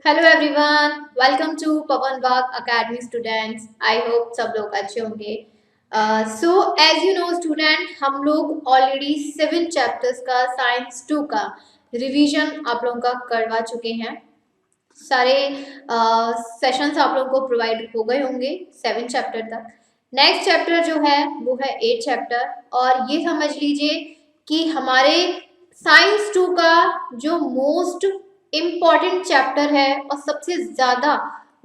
Hello everyone, welcome to Pawan Bag academy students. I hope सब लोग अच्छे होंगे। So as you know student, हम लोग ऑलरेडी 7 चैप्टर्स का साइंस 2 का रिवीजन आप लोगों का करवा चुके हैं। सारे सेशंस आप लोगों को प्रोवाइड हो गए होंगे 7 चैप्टर तक। नेक्स्ट चैप्टर जो है वो है 8 चैप्टर, और ये समझ लीजिए कि हमारे साइंस 2 का जो मोस्ट इम्पॉर्टेंट चैप्टर है और सबसे ज़्यादा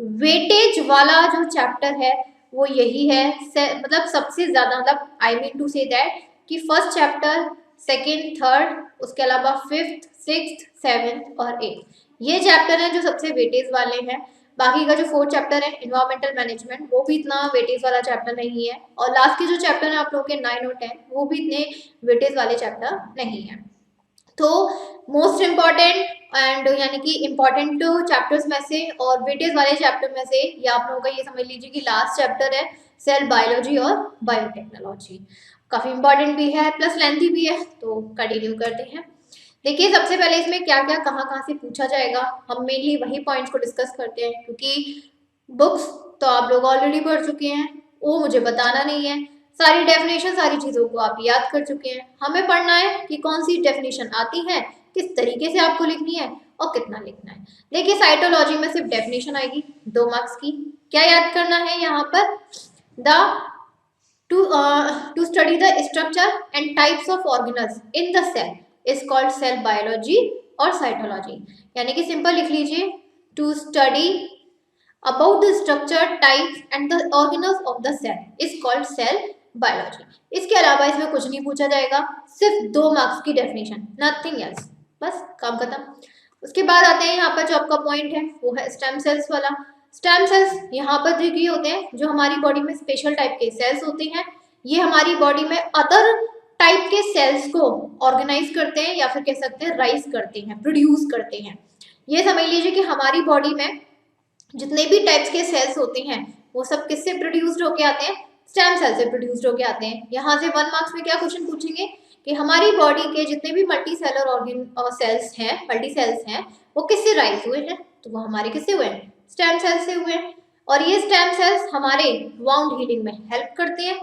वेटेज वाला जो चैप्टर है वो यही है। मतलब सबसे ज़्यादा, मतलब I mean to say that कि फर्स्ट चैप्टर, सेकेंड, थर्ड, उसके अलावा फिफ्थ, सिक्स्थ, सेवेंथ और एट्थ, ये चैप्टर हैं जो सबसे वेटेज वाले हैं। बाकी का जो 4 चैप्टर है इन्वायरमेंटल मैनेजमेंट, वो भी इतना वेटेज वाला चैप्टर नहीं है, और लास्ट के जो चैप्टर है आप लोगों के 9 और 10, वो भी इतने वेटेज वाले चैप्टर नहीं है। तो मोस्ट इम्पॉर्टेंट एंड यानी कि इम्पॉर्टेंट चैप्टर्स में से और वेटेज वाले चैप्टर में से ये आप लोगों का ये समझ लीजिए कि लास्ट चैप्टर है सेल बायोलॉजी और बायोटेक्नोलॉजी। काफ़ी इंपॉर्टेंट भी है प्लस लेंथी भी है, तो कंटिन्यू करते हैं। देखिए, सबसे पहले इसमें क्या क्या कहाँ से पूछा जाएगा, हम मेनली वही पॉइंट्स को डिस्कस करते हैं, क्योंकि बुक्स तो आप लोग ऑलरेडी पढ़ चुके हैं, वो मुझे बताना नहीं है। सारी डेफिनेशन, सारी चीज़ों को आप याद कर चुके हैं। हमें पढ़ना है कि कौन सी डेफिनेशन आती है, किस तरीके से आपको लिखनी है और कितना लिखना है। देखिए, साइटोलॉजी में सिर्फ डेफिनेशन आएगी 2 मार्क्स की। क्या याद करना है यहाँ पर? The to study the structure and types of organelles in the cell is called cell biology और cytology। यानी कि सिंपल लिख लीजिए, to study about the structure, types and the organelles of the cell is called cell biology। इसके अलावा इसमें कुछ नहीं पूछा जाएगा, सिर्फ 2 मार्क्स की डेफिनेशन, नथिंग एल्स, बस काम खत्म। उसके बाद आते हैं यहाँ पर जो आपका पॉइंट है वो है स्टेम सेल्स वाला। स्टेम सेल्स यहाँ पर देखिए होते हैं जो हमारी बॉडी में स्पेशल टाइप के सेल्स होते हैं। ये हमारी बॉडी में अदर टाइप के सेल्स को ऑर्गेनाइज करते हैं, या फिर कह सकते हैं राइज करते हैं, प्रोड्यूस करते हैं। ये समझ लीजिए कि हमारी बॉडी में जितने भी टाइप्स के सेल्स होते हैं वो सब किससे प्रोड्यूस्ड होके आते हैं? स्टेम सेल से प्रोड्यूस्ड होके आते हैं। यहाँ से 1 मार्क्स में क्या क्वेश्चन पूछेंगे कि हमारी बॉडी के जितने भी मल्टी सेलर ऑर्गन सेल्स हैं, मल्टी सेल्स हैं, वो किससे राइज हुए हैं? तो वो हमारे किससे हुए हैं? स्टेम सेल से हुए हैं। और ये स्टेम सेल्स हमारे वाउंड हीलिंग में हेल्प करते हैं।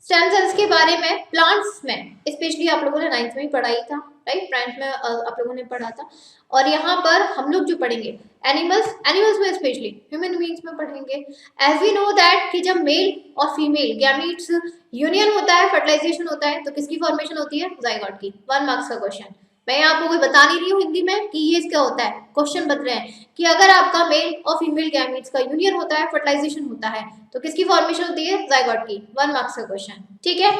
स्टेम सेल्स के बारे में प्लांट्स में स्पेशली आप लोगों ने 9th में ही पढ़ाई था, राइट? 9th में आप लोगों ने पढ़ा था। और यहाँ पर हम लोग जो पढ़ेंगे एनिमल्स में स्पेशली ह्यूमन बीइंग्स में पढ़ेंगे। एज वी नो दैट कि जब मेल और फीमेल गैमीट्स यूनियन होता है, फर्टिलाइजेशन होता है, तो किसकी फॉर्मेशन होती है? जाइगोट की। 1 मार्क्स का क्वेश्चन। मैं आपको कोई बता नहीं रही हूँ हिंदी में कि ये क्या होता है, क्वेश्चन बता रहे हैं कि अगर आपका मेल और फीमेल गैमीट्स का यूनियन होता है, फर्टिलाइजेशन होता है, तो किसकी फॉर्मेशन होती है? जाइगोट की। 1 मार्क्स का क्वेश्चन, ठीक है।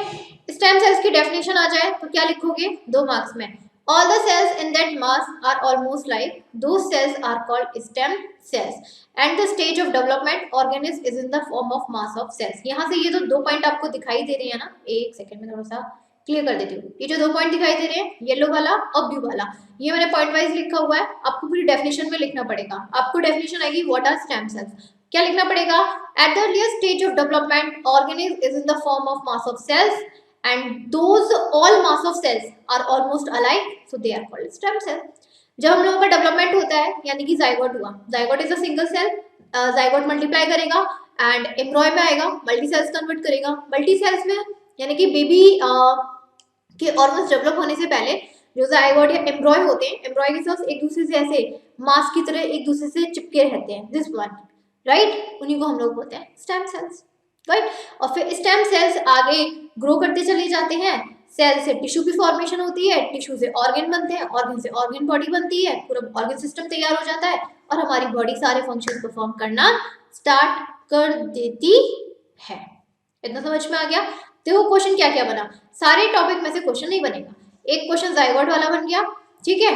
स्टेम सेल्स की डेफिनेशन आ जाए तो क्या लिखोगे 2 मार्क्स में? All the cells in that mass are almost like those cells are called stem cells and the stage of development organism is in the form of mass of cells। यहाँ से ये तो 2 point आपको दिखाई दे रहे हैं ना, एक सेकंड में थोड़ा सा क्लियर कर देती हूँ। ये जो 2 पॉइंट दिखाई दे रहे हैं, येलो वाला और ब्लू वाला, ये मैंने पॉइंट वाइज लिखा हुआ है, आपको पूरी डेफिनेशन में लिखना पड़ेगा। आपको डेफिनेशन आएगी व्हाट आर स्टेम सेल्स, क्या लिखना पड़ेगा? At the earlier stage of development organism is in the form of mass of cells and those all mass of cells are almost alike, so they are called stem cell। जब हम लोगों का development होता है यानी कि zygote हुआ, zygote is a single cell, zygote multiply करेगा एंड एम्ब्रॉय में आएगा, मल्टी सेल्स कन्वर्ट करेगा। मल्टी सेल्स में यानी कि बेबी के ऑर्गन्स डेवलप होने से पहले जो जाइगोट या एम्ब्रॉय होते हैं, एम्ब्रॉय के सेल्स एक दूसरे से ऐसे मास की तरह एक दूसरे से चिपके रहते हैं, दिस वन, राइट? उन्हीं को हम लोग बोलते हैं स्टेम सेल्स, राइट? और फिर स्टेम सेल्स आगे ग्रो करते चले जाते हैं, सेल से टिश्यू की फॉर्मेशन होती है, टिश्यू से ऑर्गन बनते हैं, ऑर्गन से ऑर्गन बॉडी बनती है, पूरा ऑर्गन सिस्टम तैयार हो जाता है और हमारी बॉडी सारे फंक्शन परफॉर्म करना स्टार्ट कर देती है। इतना समझ में आ गया? देखो क्वेश्चन क्या क्या बना, सारे टॉपिक में से क्वेश्चन नहीं बनेगा। एक क्वेश्चन जाइगोट वाला बन गया, ठीक है।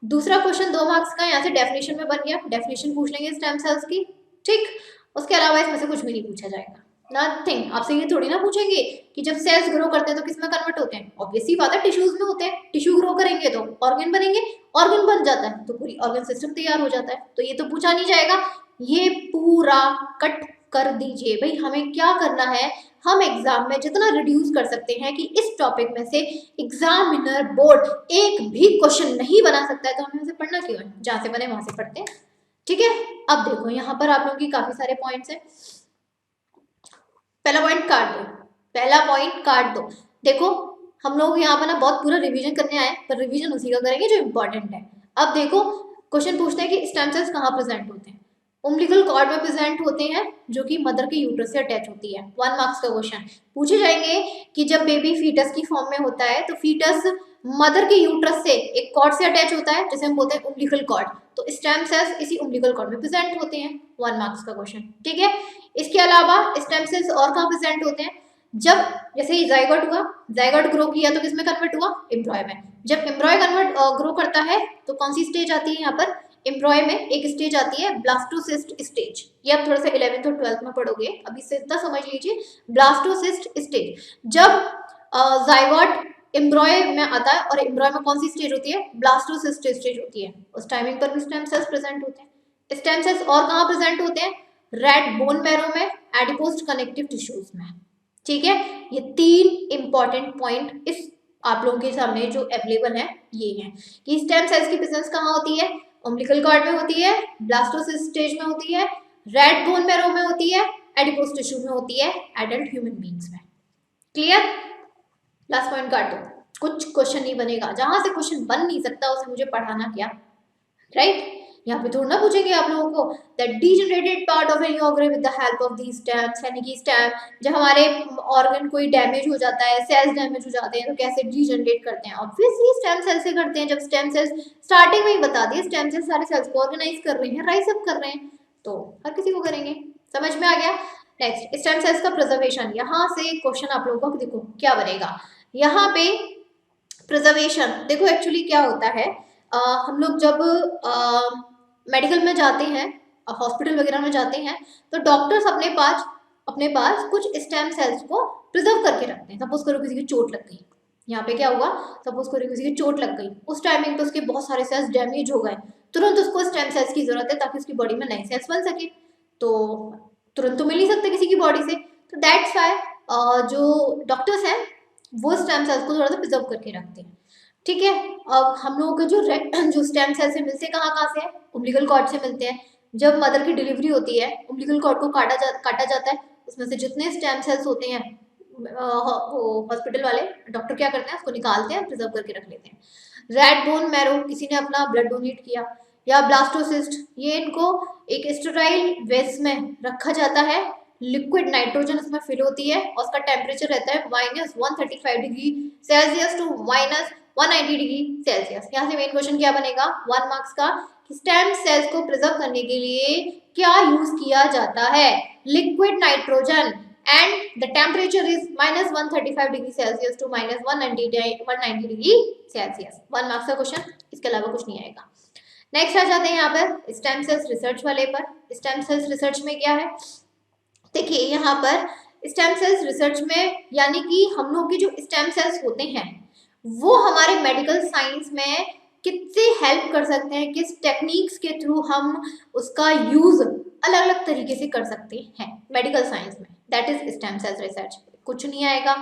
दूसरा क्वेश्चन 2 मार्क्स का यहाँ से डेफिनेशन में बन गया, डेफिनेशन पूछ लेंगे स्टेम सेल्स की, ठीक। उसके अलावा इसमें से कुछ भी नहीं पूछा जाएगा, नथिंग। आपसे ये थोड़ी ना पूछेंगे कि जब सेल्स ग्रो करते हैं तो किसमें कन्वर्ट होते हैं? ऑब्वियसली बात है टिश्यूज में होते हैं, टिश्यू ग्रो करेंगे तो ऑर्गन बनेंगे, ऑर्गन बन जाता है तो पूरी ऑर्गन सिस्टम तैयार हो जाता है, तो ये तो पूछा नहीं जाएगा। ये पूरा कट कर दीजिए भाई। हमें क्या करना है, हम एग्जाम में जितना रिड्यूस कर सकते हैं कि इस टॉपिक में से एग्जामिनर बोर्ड एक भी क्वेश्चन नहीं बना सकता है, तो हमें उसे पढ़ना क्यों है? जहां से बने वहां से पढ़ते हैं, ठीक है। अब देखो यहाँ पर आप लोगों की काफी सारे पॉइंट्स हैं। पहला पॉइंट काट दो, पहला पॉइंट काट दो। देखो हम लोग यहाँ पर ना बहुत पूरा रिवीजन करने आए, पर रिवीजन उसी का करेंगे जो इम्पोर्टेंट है। अब देखो क्वेश्चन पूछते हैं कि स्टेम सेल्स कहाँ प्रेजेंट होते हैं। उम्बिलिकल कॉर्ड में प्रेजेंट होते हैं, जो कि मदर के यूट्रस से अटैच होती है। 1 मार्क्स का क्वेश्चन पूछे जाएंगे कि जब बेबी फीटस की फॉर्म में होता है तो फीटस मदर के यूट्रस से एक कॉर्ड से अटैच होता है, जिसे हम बोलते हैं उम्बिलिकल कॉर्ड। तो स्टेम सेल्स इसी उम्बिलिकल कॉर्ड में प्रेजेंट होते हैं। 1 मार्क्स का क्वेश्चन, ठीक है। इसके अलावा स्टेम सेल्स और कहाँ प्रेजेंट होते हैं, जब जैसे ही जाइगोट हुआ, जाइगोट ग्रो किया तो किसमें कन्वर्ट हुआ, एम्ब्रॉय में। जब एम्ब्रॉय कन्वर्ट ग्रो करता है तो कौन सी स्टेज आती है यहाँ पर, एम्ब्रॉय में एक स्टेज आती है ब्लास्टोसिस्ट स्टेज। ये आप थोड़ा सा 11th और 12th में पढ़ोगे, अभी से इतना समझ लीजिए। ब्लास्टोसिस्ट स्टेज, जब जाइगोट एम्ब्रॉय में आता है, और एम्ब्रॉय में कौन सी स्टेज होती है, ब्लास्टोसिस्ट स्टेज होती है। उस टाइमिंग पर भी स्टेम सेल्स प्रेजेंट होते हैं। स्टेम सेल्स और कहाँ प्रेजेंट होते हैं, रेड बोन मैरो में, एडिपोज कनेक्टिव टिश्यूज में, ठीक है। ये 3 इंपॉर्टेंट पॉइंट इस आप लोगों के सामने जो अवेलेबल है ये है कि स्टेम सेल्स की प्रेजेंस कहाँ होती है, उम्बिलिकल कॉर्ड में होती है, ब्लास्टोसिस्ट स्टेज में होती है, रेड बोन मैरो में होती है, एडिपोज टिश्यू में होती है, एडल्ट ह्यूमन बीइंग्स में। क्लियर। लास्ट पॉइंट काट दो, कुछ क्वेश्चन नहीं बनेगा, जहां से क्वेश्चन बन नहीं सकता उसे मुझे पढ़ाना क्या, राइट। यहाँ पे थोड़ा ना पूछेंगे आप लोगों को that degenerated part of any organ with the help of these stems, यानी कि स्टेम जब हमारे ऑर्गन कोई डैमेज हो जाता है, सेल्स डैमेज हो जाते हैं तो कैसे डीजनरेट करते हैं, ऑब्वियसली स्टेम सेल से करते हैं। जब स्टेम सेल्स स्टार्टिंग में ही बता दिए, स्टेम सेल्स सारे सेल्स को ऑर्गेनाइज कर रहे हैं, राइज अप कर रहे हैं, तो हर किसी को करेंगे। समझ में आ गया। नेक्स्ट स्टेम सेल्स का प्रिजर्वेशन, यहाँ से क्वेश्चन आप लोगों को देखो क्या बनेगा यहाँ पे। प्रिजर्वेशन देखो एक्चुअली क्या होता है, हम लोग जब मेडिकल में जाते हैं, हॉस्पिटल वगैरह में जाते हैं, तो डॉक्टर्स अपने पास कुछ स्टेम सेल्स को प्रिजर्व करके रखते हैं। सपोज करो किसी की चोट लग गई, यहाँ पे क्या हुआ, सपोज करो किसी की चोट लग गई, उस टाइमिंग पे उसके बहुत सारे सेल्स डैमेज हो गए, तुरंत उसको स्टेम सेल्स की जरूरत है ताकि उसकी बॉडी में नए सेल्स बन सके। तो तुरंत तो मिल नहीं सकते किसी की बॉडी से, तो दैट्स वाई जो डॉक्टर्स हैं वो स्टेम सेल्स को थोड़ा सा प्रिजर्व करके रखते हैं, ठीक है। अब हम लोगों के जो स्टेम सेल से मिलते हैं कहाँ से है, उम्बिलिकल कॉर्ड से मिलते हैं। जब मदर की डिलीवरी होती है, उम्बिलिकल कॉर्ड को काटा जाता है, उसमें से जितने स्टेम सेल्स होते हैं वो हॉस्पिटल वाले डॉक्टर क्या करते हैं, उसको निकालते हैं, प्रिजर्व करके रख लेते हैं। रेड बोन मैरो, किसी ने अपना ब्लड डोनेट किया, या ब्लास्टोसिस्ट, ये इनको एक स्टेराइल वेस में रखा जाता है, लिक्विड नाइट्रोजन उसमें फिल होती है, और उसका टेम्परेचर रहता है -135 degree Celsius to -190 degree Celsius. यहाँ से मेन क्वेश्चन क्या बनेगा 1 मार्क्स का, स्टेम सेल्स को प्रिजर्व करने के लिए क्या यूज किया जाता है, liquid nitrogen, and the temperature is -135 degree Celsius to -190 degree Celsius. 1 marks का क्वेश्चन, इसके अलावा कुछ नहीं आएगा। नेक्स्ट आ जाते हैं यहाँ पर स्टेम सेल्स रिसर्च वाले पर। स्टेम सेल्स रिसर्च में क्या है, देखिए यहाँ पर स्टेम सेल्स रिसर्च में यानी कि हम लोग के जो स्टेम सेल्स होते हैं वो हमारे मेडिकल साइंस में कितने हेल्प कर सकते हैं, किस टेक्निक्स के थ्रू हम उसका यूज अलग अलग तरीके से कर सकते हैं मेडिकल साइंस में, that is stem cells research. कुछ नहीं आएगा,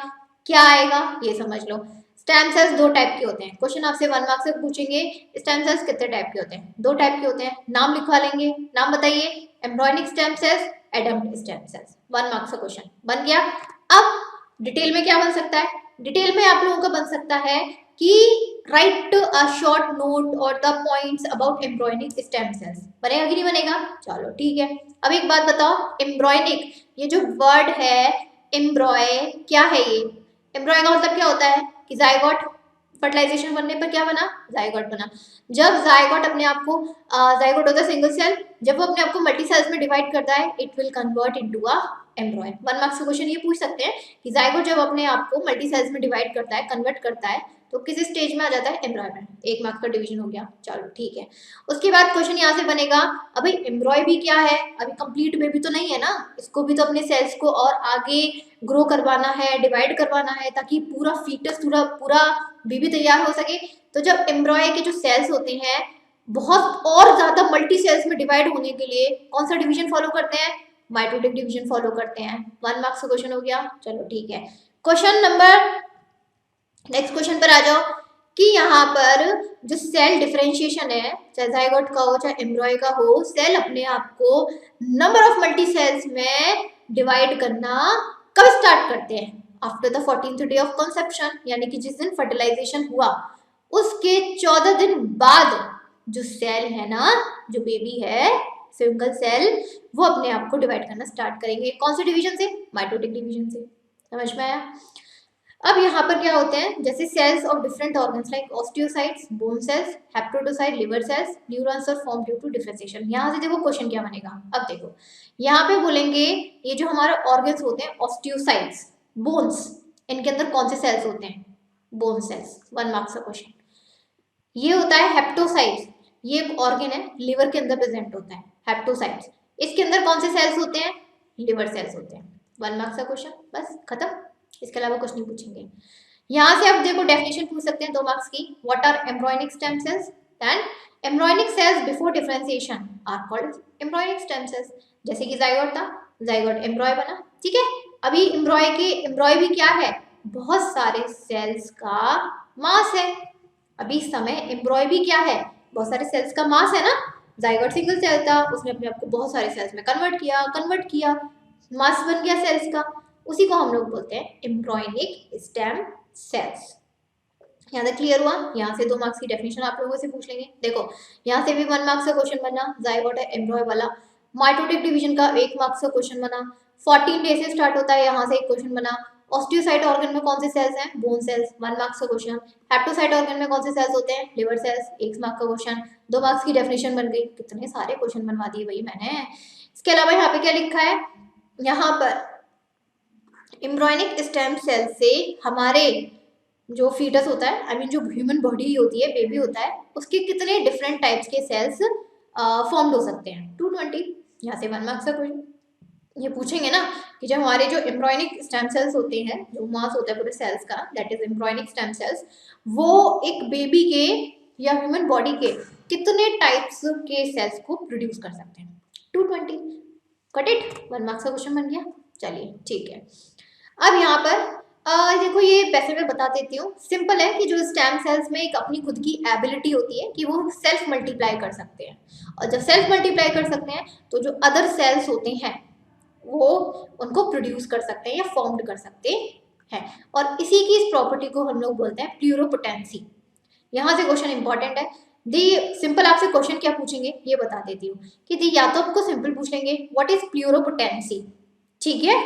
क्या आएगा ये समझ लो। स्टेम सेल्स 2 टाइप के होते हैं, क्वेश्चन आपसे 1 मार्क्स से पूछेंगे स्टेम सेल्स कितने टाइप के होते हैं, 2 टाइप के होते हैं, नाम लिखवा लेंगे, नाम बताइए, embryonic stem sales, adult stem cells. 1 marks का क्वेश्चन बन गया। अब डिटेल में क्या बन सकता है, डिटेल में आप लोगों का बन सकता है कि राइट अ शॉर्ट नोट और the points about embryonic stem sales. बनेगा कि नहीं बनेगा, चलो ठीक है। अब एक बात बताओ, एम्ब्रॉयनिक ये जो वर्ड है एम्ब्रॉय क्या है, ये एम्ब्रॉय का मतलब क्या होता है कि जाइगोट फर्टिलाइजेशन बनने पर क्या बना, जाइगोट बना। जब जाइगोट अपने आप को जाइगोट होता है सिंगल सेल, जब वो अपने आप को मल्टी सेल्स में डिवाइड करता है it will convert into a एम्ब्रॉय। 1 marks का क्वेश्चन ये पूछ सकते हैं कि जाइगोट जब अपने आप को मल्टी सेल्स में डिवाइड करता है, कन्वर्ट करता है, तो किस स्टेज में आ जाता है, एम्ब्रॉय में। 1 मार्क्स का डिवीजन हो गया, चलो ठीक है। उसके बाद क्वेश्चन यहाँ से बनेगा, अभी एम्ब्रॉय भी क्या है, अभी कंप्लीट बेबी तो नहीं है ना, इसको भी तो अपने सेल्स को और आगे ग्रो करवाना है, डिवाइड करवाना है, ताकि पूरा फीटस पूरा बेबी तैयार हो सके। तो जब एम्ब्रॉय के जो सेल्स होते हैं बहुत और ज्यादा मल्टी सेल्स में डिवाइड होने के लिए कौन सा डिवीजन फॉलो करते हैं, माइटोटिक डिवीजन फॉलो करते हैं। 1 मार्क्स का क्वेश्चन हो गया, चलो ठीक है। क्वेश्चन नंबर नेक्स्ट क्वेश्चन पर आ जाओ कि यहाँ पर जो सेल डिफरेंशिएशन है, चाहे जाइगोट का हो चाहे एम्ब्रॉय का हो, सेल अपने आप को नंबर ऑफ मल्टी सेल्स में डिवाइड करना कब स्टार्ट करते हैं? After the 14th day of conception, यानी कि जिस दिन फर्टिलाइजेशन हुआ उसके 14 दिन बाद जो सेल है ना, जो बेबी है सिंगल सेल, वो अपने आप को डिवाइड करना स्टार्ट करेंगे। कौन से डिवीजन से? माइटोटिक डिवीजन से। समझ में आया? अब यहाँ पर क्या होते हैं, जैसे cells of different organs like osteocytes, bone cells, hepatocyte, liver cells, neurons are form due to differentiation. यहाँ से देखो क्वेश्चन क्या बनेगा। अब देखो यहाँ पे बोलेंगे ये जो हमारे ऑर्गन्स होते हैं ऑस्टियोसाइट्स, बोन्स, इनके अंदर कौन से सेल्स होते हैं? Bone cells. 1 मार्क्स का क्वेश्चन। ये होता है हेप्टोसाइट्स, ये एक ऑर्गन है, लिवर के अंदर प्रेजेंट होता है हेप्टोसाइट्स। इसके अंदर कौन से सेल्स होते हैं? लिवर सेल्स होते हैं। 1 मार्क्स का क्वेश्चन, बस खत्म, इसके अलावा कुछ नहीं पूछेंगे। यहाँ से आप देखो डेफिनेशन पूछ सकते हैं 2 मार्क्स की। What are embryonic stem cells? And embryonic cells before differentiation are called embryonic stem cells. जैसे कि जाइगोट था, जाइगोट एम्ब्रॉय बना, ठीक है। अभी एम्ब्रॉय भी क्या है? बहुत सारे सेल्स का मास है। अभी इस समय एम्ब्रॉय भी क्या है? बहुत सारे सेल्स का मास है ना। जाइगोट सिंगल सेल था, उसने अपने आप को बहुत सारे सेल्स में कन्वर्ट किया, मास बन गया सेल्स का, उसी को हम लोग बोलते हैं एम्ब्रॉयनिक स्टेम सेल्स। यहाँ तक क्लियर हुआ? यहाँ से 2 मार्क्स की डेफिनेशन आप लोगों से पूछ लेंगे। देखो यहाँ से भी 1 मार्क्स का क्वेश्चन बना, जाइगोट है एम्ब्रॉय वाला। माइटोटिक डिवीजन का 1 मार्क्स का क्वेश्चन बना, 14 डे से स्टार्ट होता है, यहाँ से एक क्वेश्चन बना। ऑस्टियोसाइट ऑर्गन में कौन से सेल्स हैं? बोन सेल्स, 1 मार्क्स का क्वेश्चन। हेप्टोसाइट ऑर्गन में कौन से सेल्स होते हैं? लिवर सेल्स, 1 मार्क्स का क्वेश्चन। 2 मार्क्स की डेफिनेशन बन गई। कितने सारे क्वेश्चन बनवा दिए भाई मैंने। इसके अलावा यहाँ पे क्या लिखा है? यहाँ पर एम्ब्रॉयनिक स्टेम सेल से हमारे जो फीटस होता है, आई मीन जो ह्यूमन बॉडी होती है, बेबी होता है, उसके कितने डिफरेंट टाइप्स के सेल्स फॉर्म्ड हो सकते हैं? 220। यहाँ से 1 मार्क्स का क्वेश्चन। ये पूछेंगे ना कि जब हमारे जो एम्ब्रॉयनिक स्टेम सेल्स होते हैं, जो मास होता है पूरे सेल्स का, that is embryonic stem sales, वो एक बेबी के या ह्यूमन बॉडी के कितने टाइप्स के सेल्स को प्रोड्यूस कर सकते हैं? 220। कट इट, 1 मार्क्स का क्वेश्चन बन गया। चलिए ठीक है। अब यहाँ पर देखो ये वैसे मैं बता देती हूँ, सिंपल है कि जो स्टेम सेल्स में एक अपनी खुद की एबिलिटी होती है कि वो सेल्फ मल्टीप्लाई कर सकते हैं, और जब सेल्फ मल्टीप्लाई कर सकते हैं तो जो अदर सेल्स होते हैं वो उनको प्रोड्यूस कर सकते हैं या फॉर्म्ड कर सकते हैं, और इसी की इस प्रॉपर्टी को हम लोग बोलते हैं प्लूरोपोटेंसी। यहाँ से क्वेश्चन इंपॉर्टेंट है। दी सिंपल आपसे क्वेश्चन क्या पूछेंगे ये बता देती हूँ कि दी या तो आपको सिंपल पूछ लेंगे व्हाट इज प्लूरोपोटेंसी, ठीक है,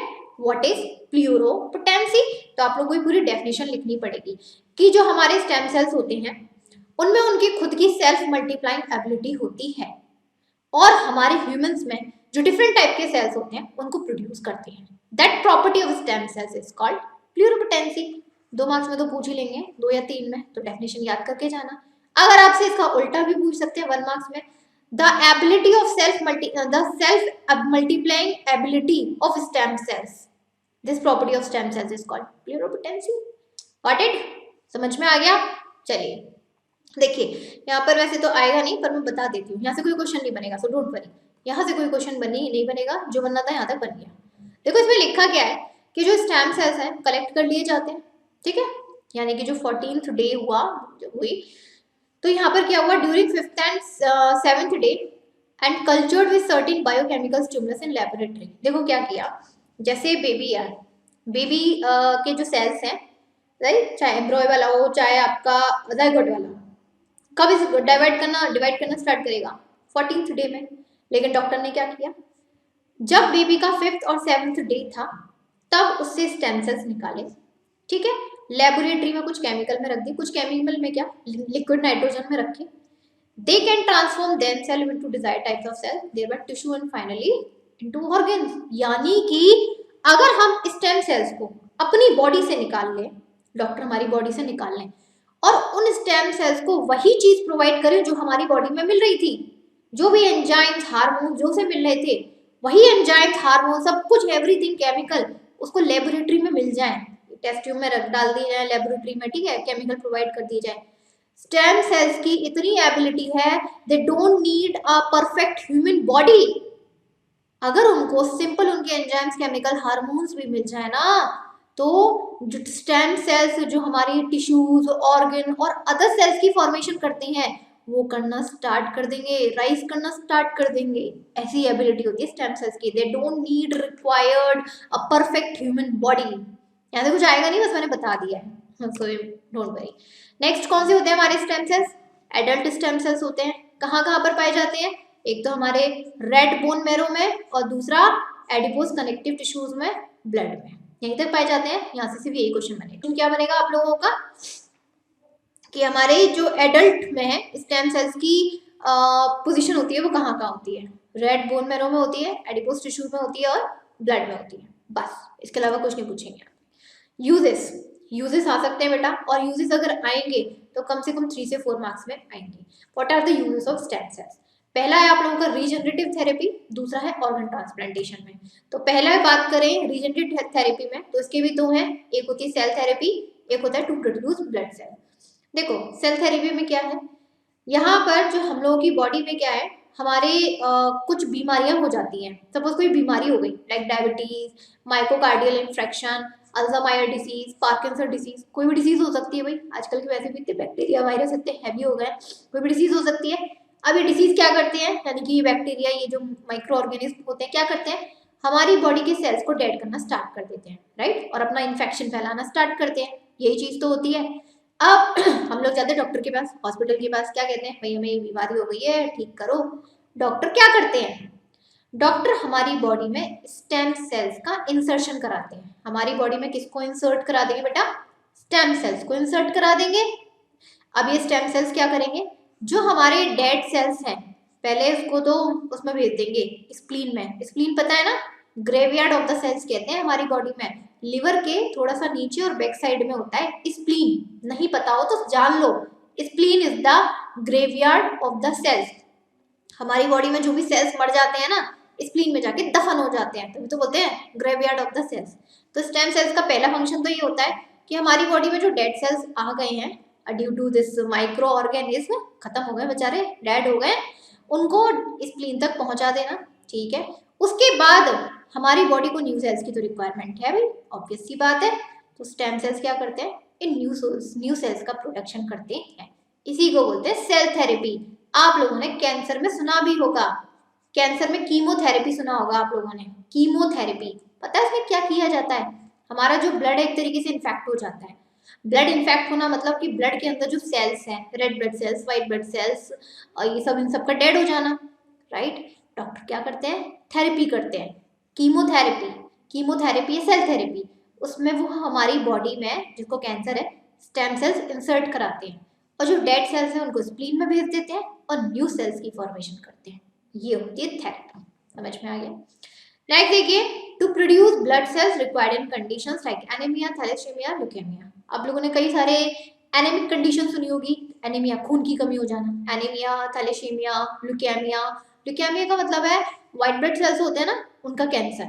व्हाट इज प्लूरोपोटेंसी, तो आप लोगों को पूरी डेफिनेशन लिखनी पड़ेगी कि जो हमारे स्टेम सेल्स होते हैं उनमें उनकी खुद की सेल्फ मल्टीप्लाइंग एबिलिटी होती है, और हमारे ह्यूमंस में जो डिफरेंट टाइप के सेल्स होते हैं उनको प्रोड्यूस करते हैं। That property of stem cells is called pluripotency. 2 marks में तो पूछ ही लेंगे, 2 या 3 में, तो डेफिनेशन याद करके जाना। अगर आपसे इसका उल्टा भी पूछ सकते हैं 1 मार्क्स में, the ability of self multiplying ability of stem cells, this property of stem cells is called pluripotency. Got it? समझ में आ गया? चलिए देखिए यहाँ पर वैसे तो आएगा नहीं, पर मैं बता देती हूँ, यहाँ से कोई क्वेश्चन नहीं बनेगा, सो डोंट वरी, यहाँ से कोई क्वेश्चन नहीं बनेगा, जो बनना था यहाँ तक बन गया। देखो इसमें लिखा क्या है कि जो स्टेम सेल्स हैं कलेक्ट कर लिए जाते हैं, ठीक है, यानी कि जो 14th डे हुई, तो यहाँ पर क्या हुआ, during 5th and 7th day and cultured with certain biochemical stimulus in laboratory. देखो क्या किया, जैसे बेबी है, बेबी के जो सेल्स हैं, राइट, चाहे एम्ब्रॉय वाला हो चाहे आपका जाइगोट वाला हो, कब इस डिवाइड करना स्टार्ट करेगा? 14th डे में। लेकिन डॉक्टर ने क्या किया, जब बेबी का 5th और 7th डे था तब उससे स्टेम सेल्स निकाले, ठीक है, लेबोरेटरी में कुछ केमिकल में रख दी, कुछ केमिकल में क्या, लिक्विड नाइट्रोजन में रखे। They can transform themselves into desired types of cell, their tissue and finally into organs. यानी कि अगर हम स्टेम सेल्स को अपनी बॉडी से निकाल लें, डॉक्टर हमारी बॉडी से निकाल लें, और उन स्टेम सेल्स को वही चीज प्रोवाइड करें जो हमारी बॉडी में मिल रही थी, जो भी एंजाइम्स हार्मोन जो से मिल रहे थे, वही एंजाइम्स हार्मोन सब कुछ एवरीथिंग केमिकल उसको लेबोरेटरी में मिल जाए, टेस्ट ट्यूब में रख डाल दी जाए लेबोरेटरी में, ठीक है, केमिकल प्रोवाइड कर दी जाए। स्टेम सेल्स की इतनी एबिलिटी है, they don't need a perfect human body. अगर उनको सिंपल उनके एंजाइम्स केमिकल हार्मोन्स भी मिल जाए ना, तो जो स्टेम सेल्स जो हमारी टिश्यूज, ऑर्गन और अदर सेल्स की फॉर्मेशन करते हैं वो करना स्टार्ट कर देंगे, राइज करना स्टार्ट कर देंगे। ऐसी एबिलिटी होती है स्टेम सेल्स की। They don't need required a perfect human body. यहाँ से कुछ आएगा नहीं, बस मैंने बता दिया है, सो डोंट वरी। नेक्स्ट कौन से होते हैं हमारे stem cells? Adult stem cells होते हैं। कहाँ कहाँ पर पाए जाते हैं? एक तो हमारे रेड बोन मैरो में और दूसरा एडिपोज कनेक्टिव टिश्यूज में, ब्लड में, यहीं तक पाए जाते हैं। यहाँ से सिर्फ यही क्वेश्चन बनेगा। क्या बनेगा आप लोगों का कि हमारे जो एडल्ट में है स्टेम सेल्स की पोजीशन होती है वो कहाँ कहाँ होती है? रेड बोन मैरो में होती है, एडिपोज टिश्यू में होती है और ब्लड में होती है। बस, इसके अलावा कुछ नहीं पूछेंगे। यूजेस, यूजेस आ सकते हैं बेटा, और यूजेस अगर आएंगे तो कम से कम 3 से 4 मार्क्स में आएंगे। What are the uses of stem cells? पहला है आप लोगों का रीजनरेटिव थेरेपी, दूसरा है ऑर्गन ट्रांसप्लांटेशन में। तो पहला बात करें रीजनरेटिव थेरेपी में, तो इसके भी दो हैं, एक होती है सेल थेरेपी, एक होता है टू प्रोड्यूस ब्लड सेल। देखो सेल थेरेपी में क्या है, यहाँ पर जो हम लोगों की बॉडी में क्या है, हमारे कुछ बीमारियां हो जाती हैं। सपोज कोई बीमारी हो गई like diabetes, myocardial infection, Alzheimer disease, Parkinson disease, कोई भी डिसीज हो सकती है भाई। आजकल के वैसे भी इतने बैक्टीरिया वायरस इतने हैवी हो गए, कोई भी डिसीज हो सकती है। अब ये डिसीज क्या करते हैं, यानी कि ये बैक्टीरिया, ये जो माइक्रो ऑर्गेनिज्म होते हैं क्या करते हैं, हमारी बॉडी के सेल्स को डेड करना स्टार्ट कर देते हैं, राइट, और अपना इन्फेक्शन फैलाना स्टार्ट करते हैं। यही चीज तो होती है। अब हम लोग जाते हैं डॉक्टर के पास, हॉस्पिटल के पास, क्या कहते हैं, भाई हमें ये बीमारी हो गई है, ठीक करो। डॉक्टर क्या करते हैं? डॉक्टर हमारी बॉडी में स्टेम सेल्स का इंसर्शन कराते हैं। हमारी बॉडी में किसको इंसर्ट करा देंगे बेटा? स्टेम सेल्स को इंसर्ट करा देंगे। अब ये स्टेम सेल्स क्या करेंगे, जो हमारे डेड सेल्स हैं पहले उसको तो उसमें भेज देंगे स्प्लीन में। स्प्लीन पता है ना, ग्रेवयार्ड ऑफ द सेल्स कहते हैं हमारी बॉडी में। लिवर के थोड़ा सा नीचे और बैक साइड में होता है स्प्लीन। नहीं पता हो तो जान लो, spleen is the graveyard of the cells. हमारी बॉडी में जो भी सेल्स मर जाते हैं ना, स्प्लीन में जाके दफन हो जाते हैं, तभी तो बोलते हैं ग्रेवयार्ड ऑफ द सेल्स। तो स्टेम सेल्स का पहला फंक्शन तो ये होता है कि हमारी बॉडी में जो डेड सेल्स आ गए हैं due to this micro organism, खत्म हो गए बेचारे, डेड हो गए, उनको स्प्लीन तक पहुंचा देना, ठीक है। उसके बाद हमारी बॉडी को न्यू सेल्स की तो रिक्वायरमेंट है भाई, ऑब्वियस सी बात है। तो स्टेम सेल्स क्या करते हैं, इन न्यू सेल्स का प्रोडक्शन करते हैं। इसी को बोलते हैं सेल थेरेपी। आप लोगों ने कैंसर में सुना भी होगा, कैंसर में कीमोथेरेपी सुना होगा आप लोगों ने। कीमोथेरेपी पता है इसमें क्या किया जाता है? हमारा जो ब्लड है एक तरीके से इन्फेक्ट हो जाता है। ब्लड इन्फेक्ट होना मतलब कि ब्लड के अंदर जो सेल्स हैं, red blood cells, white blood cells, और ये सब इन सब का डेड हो जाना, राइट। डॉक्टर क्या करते हैं, थेरेपी करते हैं, कीमोथेरेपी। कीमोथेरेपी है सेल थेरेपी, उसमें वो हमारी बॉडी में जिसको कैंसर है स्टेम सेल्स इंसर्ट कराते हैं, और जो डेड सेल्स हैं उनको स्प्लीन में भेज देते हैं और न्यू सेल्स की फॉर्मेशन करते हैं। ये होती है थेरेपी। समझ में आ गया? नेक्स्ट देखिए, to produce blood cells required in conditions like anaemia, thalassaemia, leukaemia. आप लोगों ने कई सारे एनीमिक कंडीशन सुनी होगी। एनीमिया खून की कमी हो जाना, एनीमिया, थैलेसीमिया, ल्यूकेमिया। ल्यूकेमिया का मतलब है व्हाइट ब्लड सेल्स होते हैं ना उनका cancer.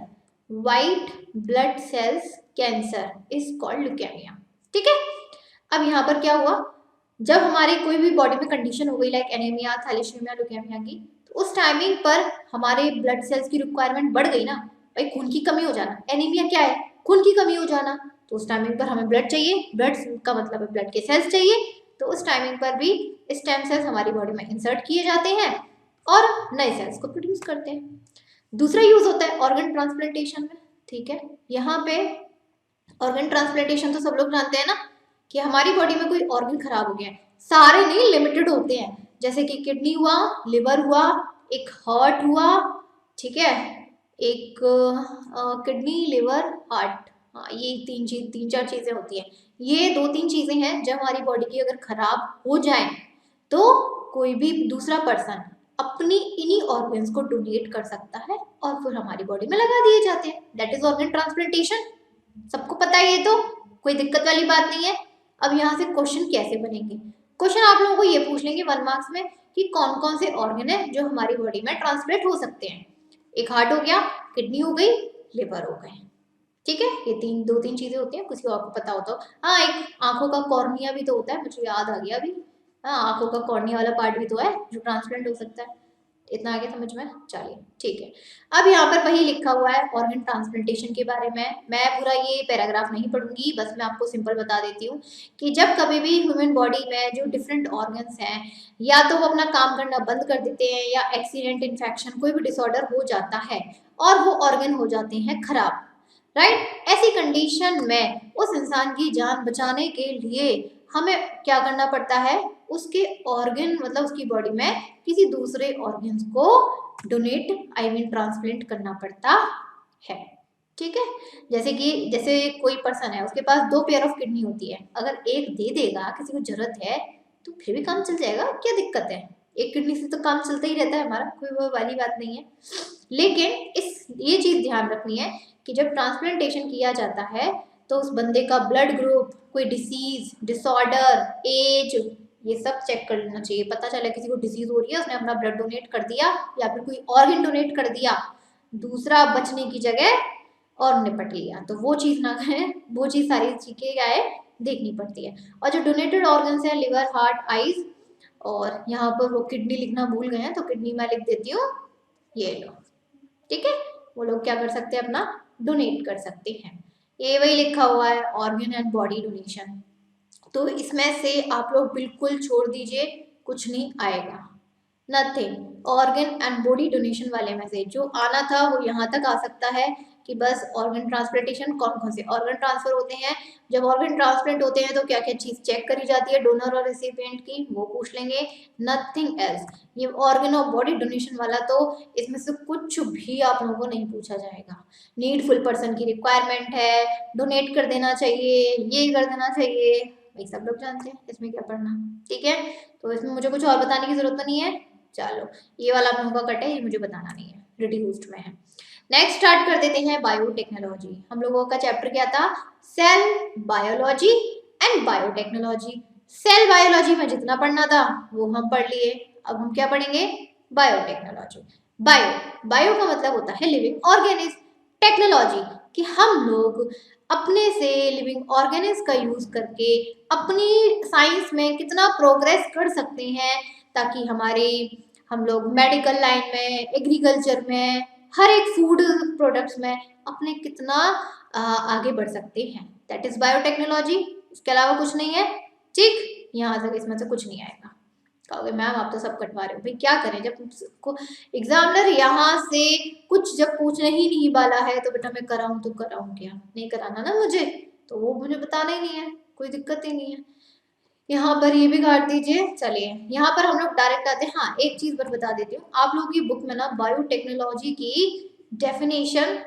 White blood cells cancer is called leukaemia, ठीक है। अब यहाँ पर क्या हुआ, जब हमारी कोई भी बॉडी में कंडीशन हो गई लाइक एनीमिया, थैलेसीमिया, ल्यूकेमिया की, तो उस टाइमिंग पर हमारे ब्लड सेल्स की रिक्वायरमेंट बढ़ गई ना भाई, खून की कमी हो जाना। एनीमिया क्या है, खून की कमी हो जाना, तो उस टाइमिंग पर हमें ब्लड चाहिए, ब्लड का मतलब है ब्लड के सेल्स चाहिए। तो उस टाइमिंग पर भी स्टेम सेल्स हमारी बॉडी में इंसर्ट किए जाते हैं और नए सेल्स को प्रोड्यूस करते हैं। दूसरा यूज होता है ऑर्गन ट्रांसप्लांटेशन में, ठीक है। यहाँ पे ऑर्गन ट्रांसप्लांटेशन तो सब लोग जानते हैं ना, कि हमारी बॉडी में कोई ऑर्गन खराब हो गया है, सारे नहीं लिमिटेड होते हैं, जैसे कि किडनी हुआ, लिवर हुआ, एक हार्ट हुआ, ठीक है, एक किडनी, लिवर, हार्ट, हाँ ये तीन चार चीजें होती हैं। ये 2-3 चीजें हैं जब हमारी बॉडी की अगर खराब हो जाए तो कोई भी दूसरा पर्सन अपनी इन्हीं ऑर्गन्स को डोनेट कर सकता है और फिर हमारी बॉडी में लगा दिए जाते हैं। That is organ transplantation. सबको पता है ये तो, कोई दिक्कत वाली बात नहीं है। अब यहाँ से क्वेश्चन कैसे बनेंगे, क्वेश्चन आप लोगों को ये पूछ लेंगे 1 मार्क्स में कि कौन कौन से ऑर्गन है जो हमारी बॉडी में ट्रांसप्लांट हो सकते हैं। एक हार्ट हो गया, किडनी हो गई, लिवर हो गए, ठीक है। ये 2-3 चीजें होती हैं, किसी को आपको पता हो तो। हाँ, एक आंखों का कॉर्निया भी तो होता है, मुझे याद आ गया अभी। हाँ, आंखों का कॉर्निया वाला पार्ट भी तो है जो ट्रांसप्लांट हो सकता है। इतना आगे समझ में? चलिए ठीक है। अब यहाँ पर वही लिखा हुआ है ऑर्गन ट्रांसप्लांटेशन के बारे में। मैं पूरा ये पैराग्राफ नहीं पढ़ूंगी, बस मैं आपको सिंपल बता देती हूँ कि जब कभी भी ह्यूमन बॉडी में जो डिफरेंट ऑर्गन्स हैं या तो वो अपना काम करना बंद कर देते हैं या एक्सीडेंट, इन्फेक्शन, कोई भी डिसऑर्डर हो जाता है और वो ऑर्गन हो जाते हैं खराब, राइट। ऐसी कंडीशन में उस इंसान की जान बचाने के लिए हमें क्या करना पड़ता है, उसके ऑर्गन मतलब उसकी बॉडी में किसी दूसरे ऑर्गन्स को डोनेट आई मीन ट्रांसप्लांट करना पड़ता है, ठीक है। जैसे कोई पर्सन है, उसके पास 2 पेयर ऑफ किडनी होती है, अगर एक दे देगा, किसी को जरूरत है तो फिर भी काम चल जाएगा, क्या दिक्कत है। एक किडनी से तो काम चलता ही रहता है हमारा, कोई वो वाली बात नहीं है। लेकिन ये चीज ध्यान रखनी है कि जब ट्रांसप्लांटेशन किया जाता है तो उस बंदे का ब्लड ग्रुप, कोई डिसीज, डिसऑर्डर, एज, ये सब चेक कर लेना चाहिए। पता चला किसी को डिसीज हो रही है, उसने अपना ब्लड डोनेट कर दिया या फिर कोई ऑर्गन डोनेट कर दिया, दूसरा बचने की जगह और निपट लिया, तो वो चीज ना करें। वो चीज सारी चीजें क्या है, देखनी पड़ती है। और जो डोनेटेड ऑर्गन्स है, लिवर, हार्ट, आईज, और यहाँ पर वो किडनी लिखना भूल गए हैं तो किडनी मैं लिख देती हूँ, ये लो, ठीक है। वो लोग क्या कर सकते हैं, अपना डोनेट कर सकते हैं। ये वही लिखा हुआ है ऑर्गन एंड बॉडी डोनेशन। तो इसमें से आप लोग बिल्कुल छोड़ दीजिए, कुछ नहीं आएगा, nothing. Organ and body donation वाले में से जो आना था वो यहाँ तक आ सकता है कि बस ऑर्गन ट्रांसप्लांटेशन, कौन कौन से ऑर्गन ट्रांसफर होते हैं, जब ऑर्गन ट्रांसप्लांट होते हैं तो क्या क्या चीज चेक करी जाती है डोनर और रिसिपिएंट की, वो पूछ लेंगे, नथिंग एल्स। ये ऑर्गन और बॉडी डोनेशन वाला तो इसमें से कुछ भी आप लोगों को नहीं पूछा जाएगा। नीडफुल पर्सन की रिक्वायरमेंट है, डोनेट कर देना चाहिए, ये कर देना चाहिए, वही सब लोग जानते हैं, इसमें क्या पढ़ना, ठीक है। तो इसमें मुझे कुछ और बताने की जरूरत नहीं है। चलो ये वाला आप लोगों का कट है, ये मुझे बताना नहीं है, रिड्यूस्ड में है। नेक्स्ट स्टार्ट कर देते हैं बायोटेक्नोलॉजी। हम लोगों का चैप्टर क्या था, cell biology and biotechnology. Cell biology में जितना पढ़ना था वो हम पढ़ लिए, अब हम क्या पढ़ेंगे, बायोटेक्नोलॉजी। बायो का मतलब होता है लिविंग ऑर्गेनिज्म, टेक्नोलॉजी कि हम लोग अपने से लिविंग ऑर्गेनिज्म का यूज करके अपनी साइंस में कितना प्रोग्रेस कर सकते हैं, ताकि हम लोग मेडिकल लाइन में, एग्रीकल्चर में, हर एक फूड प्रोडक्ट्स में अपने कितना आगे बढ़ सकते हैं। दैट इज बायोटेक्नोलॉजी, इसके अलावा कुछ नहीं है, ठीक। यहाँ तक इसमें से कुछ नहीं आएगा। कहोगे मैम आप तो सब कटवा रहे हो, भाई क्या करें, जब एग्जामिनर यहाँ से कुछ जब पूछने ही नहीं वाला है तो बेटा मैं कराऊं तो कराऊं क्या, नहीं कराना ना मुझे, तो वो मुझे बताना ही नहीं है, कोई दिक्कत ही नहीं है। यहाँ पर ये भी काट दीजिए। चलिए यहाँ पर हम लोग डायरेक्ट आते हैं। हाँ एक चीज पर बता देती हूँ, आप लोगों की बुक में ना बायोटेक्नोलॉजी की डेफिनेशन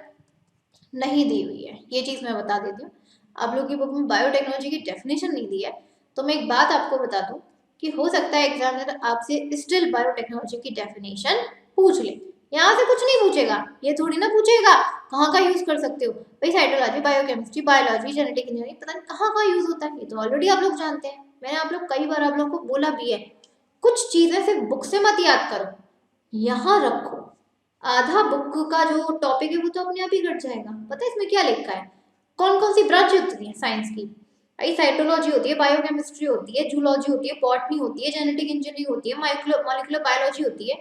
नहीं दी हुई है, ये चीज मैं बता देती हूँ। आप लोगों की बुक में बायोटेक्नोलॉजी की डेफिनेशन नहीं दी है, तो मैं एक बात आपको बता दूं कि हो सकता है एग्जामिनर आपसे स्टिल बायोटेक्नोलॉजी की डेफिनेशन पूछ ले। यहाँ से कुछ नहीं पूछेगा, ये थोड़ी ना पूछेगा कहाँ का यूज कर सकते हो, भाई cytology, biochemistry, biology, genetic engineering, पता नहीं कहाँ का यूज होता है, ये तो ऑलरेडी आप लोग जानते हैं। मैंने आप लोग कई बार आप लोगों को बोला भी है, कुछ चीजें सिर्फ बुक से मत याद करो, यहाँ रखो। आधा बुक का जो टॉपिक है वो तो अपने आप ही घट जाएगा। पता है इसमें क्या लिखा है, कौन कौन सी ब्रांच होती है साइंस की, भाई साइटोलॉजी होती है, बायोकेमिस्ट्री होती है, जूलॉजी होती है, बॉटनी होती है, जेनेटिक इंजीनियरिंग होती है, मॉलिक्यूलर बायोलॉजी होती है,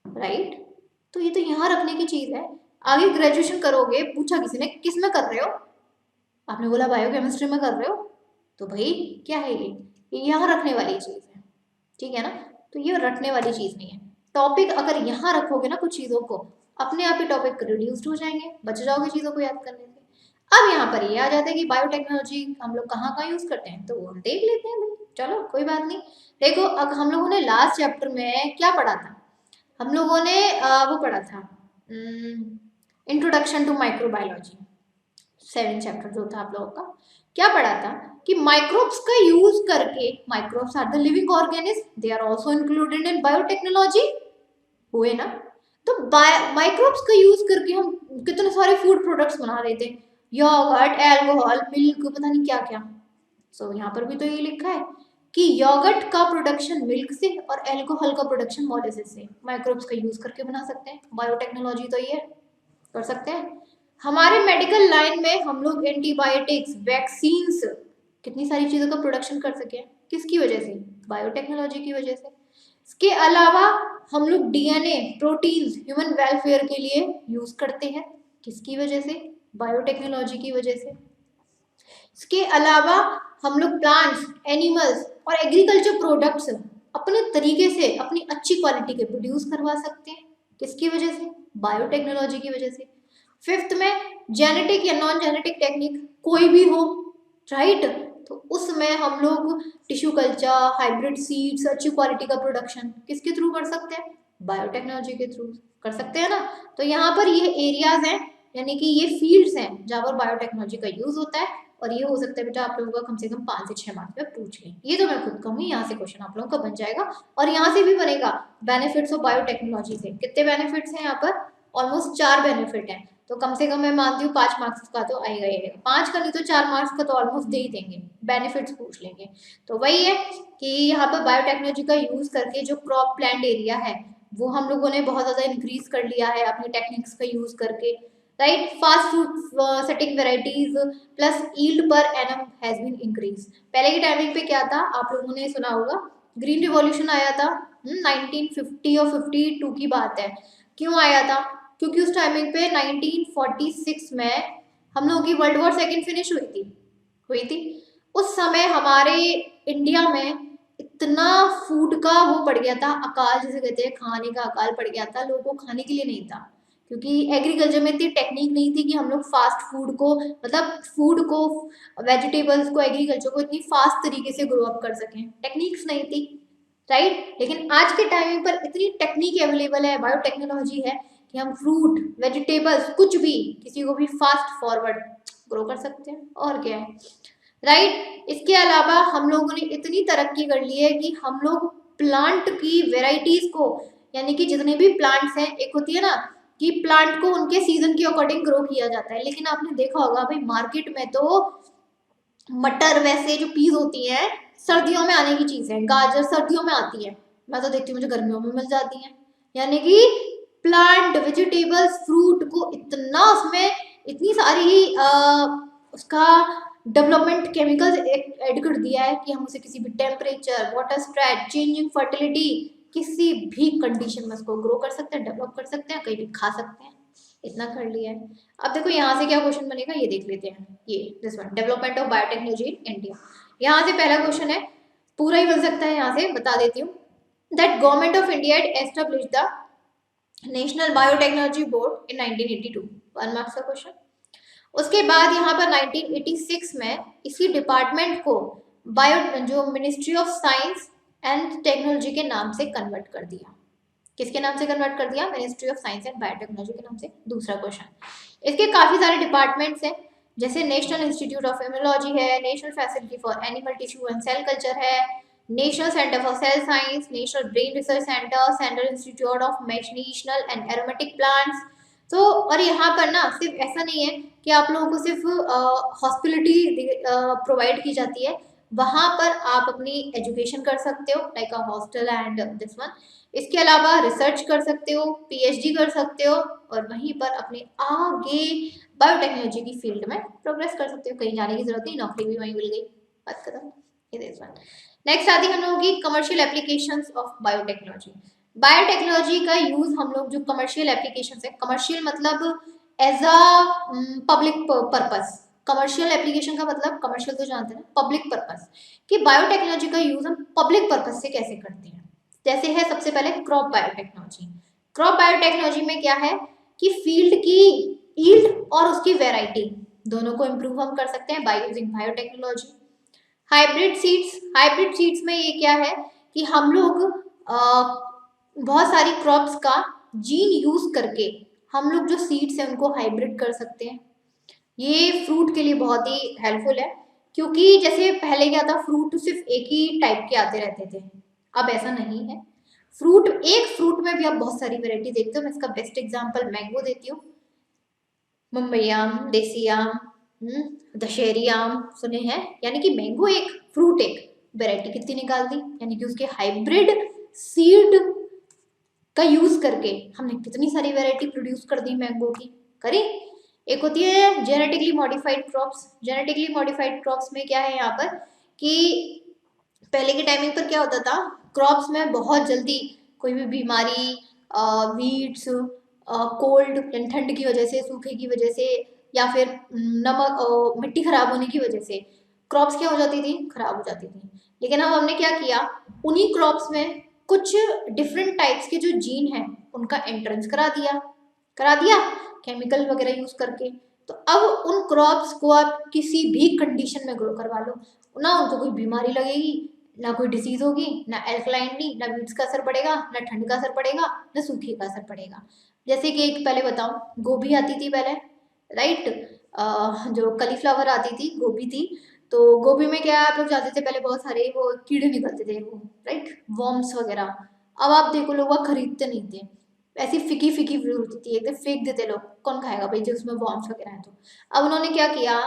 राइट। तो ये तो यहाँ रखने की चीज है। आगे ग्रेजुएशन करोगे, पूछा किसी ने किस में कर रहे हो, आपने बोला बायोकेमिस्ट्री में कर रहे हो, तो भाई क्या है ये यहाँ रखने वाली चीज है, ठीक है ना। तो ये रटने वाली चीज नहीं है। टॉपिक अगर यहाँ रखोगे ना कुछ चीजों को, अपने आप ही टॉपिक रिड्यूस्ड हो जाएंगे, बच जाओगे चीजों को याद करने से। अब यहाँ पर ये आ जाता है कि बायोटेक्नोलॉजी हम लोग कहाँ कहाँ यूज करते हैं, तो वो हम देख लेते हैं भाई, चलो कोई बात नहीं। देखो अब हम लोगों ने लास्ट चैप्टर में क्या पढ़ा था, हम लोगों ने वो पढ़ा था इंट्रोडक्शन टू माइक्रोबायोलॉजी, 7 चैप्टर जो था आप लोगों का। क्या पढ़ा था कि माइक्रोब्स का यूज करके, microbes are the living organism, they are also included in biotechnology, हुए ना। तो माइक्रोब्स का यूज करके हम कितने सारे फूड प्रोडक्ट्स बना रहे थे, योगर्ट, अल्कोहल, मिल्क, पता नहीं क्या क्या। सो यहाँ पर भी तो ये लिखा है कि योगर्ट का प्रोडक्शन मिल्क से और अल्कोहल का प्रोडक्शन मोलेसिस से, माइक्रोब्स का यूज करके बना सकते हैं। बायोटेक्नोलॉजी तो ये कर सकते हैं। हमारे मेडिकल लाइन में हम लोग एंटीबायोटिक्स, वैक्सीन्स, कितनी सारी चीजों का प्रोडक्शन कर सके, किसकी वजह से, बायोटेक्नोलॉजी की वजह से। इसके अलावा हम लोग डीएनए प्रोटीन्स ह्यूमन वेलफेयर के लिए यूज करते हैं। किसकी वजह से? बायोटेक्नोलॉजी की वजह से। इसके अलावा हम लोग प्लांट्स, एनिमल्स और एग्रीकल्चर प्रोडक्ट्स अपने तरीके से अपनी अच्छी क्वालिटी के प्रोड्यूस करवा सकते हैं। किसकी वजह से? बायोटेक्नोलॉजी की वजह से। फिफ्थ में जेनेटिक या नॉन जेनेटिक टेक्निक कोई भी हो, राइट, तो उसमें हम लोग टिश्यू कल्चर, हाइब्रिड सीड्स, अच्छी क्वालिटी का प्रोडक्शन किसके थ्रू कर सकते हैं? बायोटेक्नोलॉजी के थ्रू कर सकते हैं ना। तो यहाँ पर ये एरियाज हैं, यानी कि ये फील्ड्स हैं जहाँ पर बायोटेक्नोलॉजी का यूज होता है। और ये हो सकता है बेटा आप लोगों का कम से कम 5 से 6 मार्क्स में पूछ लें। ये तो मैं खुद कहूँगी, यहाँ से क्वेश्चन आप लोगों का बन जाएगा। और यहाँ से भी बनेगा बेनिफिट्स ऑफ बायोटेक्नोलॉजी से। कितने बेनिफिट्स हैं यहाँ पर? ऑलमोस्ट 4 बेनिफिट हैं। तो कम से कम मैं मानती हूँ 5 मार्क्स का तो आएगा ही आएगा। 5 का नहीं तो 4 मार्क्स का तो ऑलमोस्ट दे ही देंगे, बेनिफिट्स पूछ लेंगे। तो वही है कि यहाँ पर बायोटेक्नोलॉजी का यूज करके जो क्रॉप प्लांट एरिया है वो हम लोगों ने बहुत ज्यादा इंक्रीज कर लिया है अपनी टेक्निक्स का यूज करके, right. Fast food setting varieties plus yield per annum has been increase. पहले के टाइमिंग पे क्या था, आप लोगों ने सुना होगा, ग्रीन रिवॉल्यूशन आया था 1950 और 52 की बात है। क्यों आया था? क्योंकि उस टाइमिंग पे 1946 में हम लोगों की वर्ल्ड वॉर सेकेंड फिनिश हुई थी। उस समय हमारे इंडिया में इतना फूड का वो पड़ गया था, अकाल जिसे कहते हैं, खाने का अकाल पड़ गया था, लोगों को खाने के लिए नहीं था। क्योंकि एग्रीकल्चर में इतनी टेक्निक नहीं थी कि हम लोग फास्ट फूड को, मतलब फूड को, वेजिटेबल्स को, एग्रीकल्चर को इतनी फास्ट तरीके से ग्रो अप कर सकें, टेक्निक्स नहीं थी, राइट। लेकिन आज के टाइमिंग पर इतनी टेक्निक अवेलेबल है, बायोटेक्नोलॉजी है कि हम फ्रूट, वेजिटेबल्स, कुछ भी, किसी को भी फास्ट फॉरवर्ड ग्रो कर सकते हैं। और क्या है, राइट। इसके अलावा हम लोगों ने इतनी तरक्की कर ली है कि हम लोग प्लांट की वेराइटीज को, यानी कि जितने भी प्लांट्स हैं, एक होती है ना कि प्लांट को उनके सीजन के अकॉर्डिंग ग्रो किया जाता है, लेकिन आपने देखा होगा भाई मार्केट में तो मटर, वैसे जो पीस होती हैं सर्दियों में आने की चीज है, गाजर सर्दियों में आती है, मैं तो देखती हूँ मुझे गर्मियों में मिल जाती है। यानी कि प्लांट, वेजिटेबल्स, फ्रूट को इतना उसमें इतनी सारी उसका डेवलपमेंट केमिकल्स ऐड कर दिया है कि हम उसे किसी भी temperature, water spread, changing fertility, किसी भी कंडीशन में उसको ग्रो कर सकते हैं, डेवलप कर सकते हैं, कहीं भी खा सकते हैं, इतना कर लिया है। अब देखो यहाँ से क्या क्वेश्चन बनेगा, ये देख लेते हैं। ये this one, development of biotechnology in India. यहाँ से पहला क्वेश्चन है, पूरा ही बन सकता है, यहाँ से बता देती हूँ। That government of India establish the national biotechnology board in 1982, 1 marks का क्वेश्चन। उसके बाद यहाँ पर 1986 में इसी डिपार्टमेंट को जो ministry of science and technology के नाम से कन्वर्ट कर दिया। किसके नाम से कन्वर्ट कर दिया? Ministry of science and biotechnology के नाम से। दूसरा क्वेश्चन, इसके काफी सारे डिपार्टमेंट्स हैं, जैसे नेशनल इंस्टीट्यूट ऑफ इम्यूनोलॉजी है, national facility for animal tissue and cell culture है, national centre for cell science, national brain research centre, central institute of medicinal and aromatic plants. तो और यहाँ पर ना सिर्फ ऐसा नहीं है कि आप लोगों को सिर्फ हॉस्पिटलिटी प्रोवाइड की जाती है, वहाँ पर आप अपनी एजुकेशन कर सकते हो, like a hostel and this one. इसके अलावा रिसर्च कर सकते हो, पीएचडी कर सकते हो, और वहीं पर अपने आगे बायोटेक्नोलॉजी की फील्ड में प्रोग्रेस कर सकते हो। कहीं जाने की जरूरत नहीं, नौकरी भी वहीं मिल गई, बात खत्म। ये दिस वन। नेक्स्ट आती है हम लोगों की commercial applications of biotechnology. Biotechnology का यूज हम लोग जो कमर्शियल एप्लीकेशंस है, कमर्शियल मतलब as a public purpose, commercial application का मतलब, कमर्शियल तो जानते हैं, पब्लिक पर्पस, कि बायोटेक्नोलॉजी का यूज हम पब्लिक पर्पस से कैसे करते हैं। जैसे है सबसे पहले क्रॉप बायोटेक्नोलॉजी। क्रॉप बायोटेक्नोलॉजी में क्या है कि फील्ड की यील्ड और उसकी वेराइटी दोनों को इम्प्रूव हम कर सकते हैं by using biotechnology. Hybrid seeds, hybrid seeds में ये क्या है कि हम लोग बहुत सारी क्रॉप्स का जीन यूज करके हम लोग जो सीड्स हैं उनको हाइब्रिड कर सकते हैं। ये फ्रूट के लिए बहुत ही हेल्पफुल है, क्योंकि जैसे पहले क्या था, फ्रूट सिर्फ एक ही टाइप के आते रहते थे, अब ऐसा नहीं है। फ्रूट, एक फ्रूट में भी आप बहुत सारी वैरायटी देखते हो। मैं इसका बेस्ट एग्जांपल मैंगो देती हूँ। मुंबई आम, देसी आम, दशहरी आम सुने हैं, यानी कि मैंगो एक फ्रूट, एक वैरायटी कितनी निकाल दी, यानी कि उसके हाइब्रिड सीड का यूज करके हमने कितनी सारी वैरायटी प्रोड्यूस कर दी मैंगो की, करी। एक होती है genetically modified crops. Genetically modified crops में क्या है यहाँ पर कि पहले के टाइमिंग पर क्या होता था क्रॉप्स में बहुत जल्दी कोई भी बीमारी, वीड्स, कोल्ड यानी ठंड की वजह से, सूखे की वजह से, या फिर नमक मिट्टी खराब होने की वजह से क्रॉप्स क्या हो जाती थी, खराब हो जाती थी। लेकिन अब हमने क्या किया, उन्हीं क्रॉप्स में कुछ डिफरेंट टाइप्स के जो जीन हैं उनका एंट्रेंस करा दिया केमिकल वगैरह यूज करके। तो अब उन क्रॉप्स को आप किसी भी कंडीशन में ग्रो करवा लो, ना उनको कोई बीमारी लगेगी, ना कोई डिसीज होगी, ना एल्कलाइनली, ना वीड्स का असर पड़ेगा, ना ठंड का असर पड़ेगा, ना सूखे का असर पड़ेगा। जैसे कि एक पहले बताऊं, गोभी आती थी पहले, राइट, जो कलीफ्लावर आती थी, गोभी थी। तो गोभी में क्या है, आप लोग जानते थे पहले बहुत सारे वो कीड़े निकलते थे, वो राइट, वॉर्म्स वगैरह। अब आप देखो लोग वह खरीदते नहीं थे, ऐसी फीकी फीकी होती थी, एकदम फेंक देते लोग, कौन खाएगा भाई जो उसमें वॉर्म्स वगैरह है। तो अब उन्होंने क्या किया,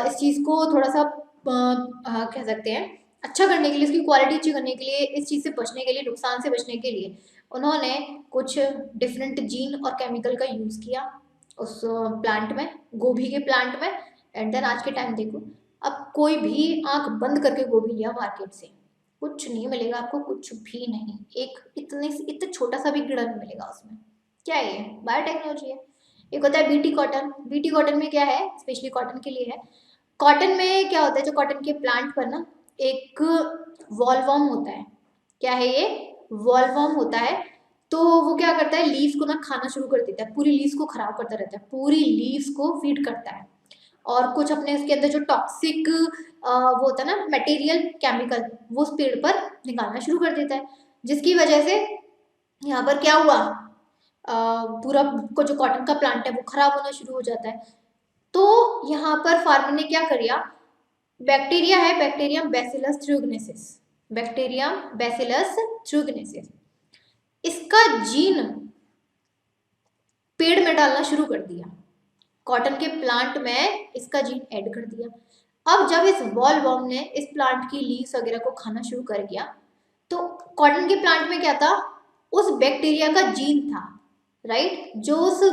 इस चीज़ को थोड़ा सा कह सकते हैं अच्छा करने के लिए, इसकी क्वालिटी अच्छी करने के लिए, इस चीज़ से बचने के लिए, नुकसान से बचने के लिए उन्होंने कुछ डिफरेंट जीन और केमिकल का यूज़ किया उस प्लांट में, गोभी के प्लांट में। एंड देन आज के टाइम देखो, अब कोई भी आंख बंद करके गोभी लिया मार्केट से, कुछ नहीं मिलेगा आपको, कुछ भी नहीं, एक इतना छोटा सा भी कीड़ा नहीं मिलेगा उसमें। क्या है ये, बायोटेक्नोलॉजी है। एक होता है बीटी कॉटन। बीटी कॉटन में क्या है, स्पेशली कॉटन के लिए है। कॉटन में क्या होता है, जो कॉटन के प्लांट पर ना एक वॉलवॉर्म होता है। क्या है ये, वॉलवॉर्म होता है। तो वो क्या करता है, लीव्स को ना खाना शुरू कर देता है, पूरी लीव्स को खराब करता रहता है, पूरी लीव्स को फीड करता है, और कुछ अपने उसके अंदर जो टॉक्सिक वो होता है ना मटेरियल, केमिकल, वो उस पेड़ पर निकालना शुरू कर देता है, जिसकी वजह से यहाँ पर क्या हुआ, पूरा को जो कॉटन का प्लांट है वो खराब होना शुरू हो जाता है। तो यहाँ पर फार्मर ने क्या किया, बैक्टीरिया है, बैक्टीरियम बैसिलस थ्यूगनेसिस, बैक्टीरियम बैसिलस थ्यूगनेसिस, इसका जीन पेड़ में डालना शुरू कर दिया, कॉटन के प्लांट में इसका जीन ऐड कर दिया। अब जब इस वॉलवॉर्म ने इस प्लांट की लीव्स वगैरह को खाना शुरू कर दिया, तो कॉटन के प्लांट में क्या था, उस बैक्टीरिया का जीन था, राइट, जो उस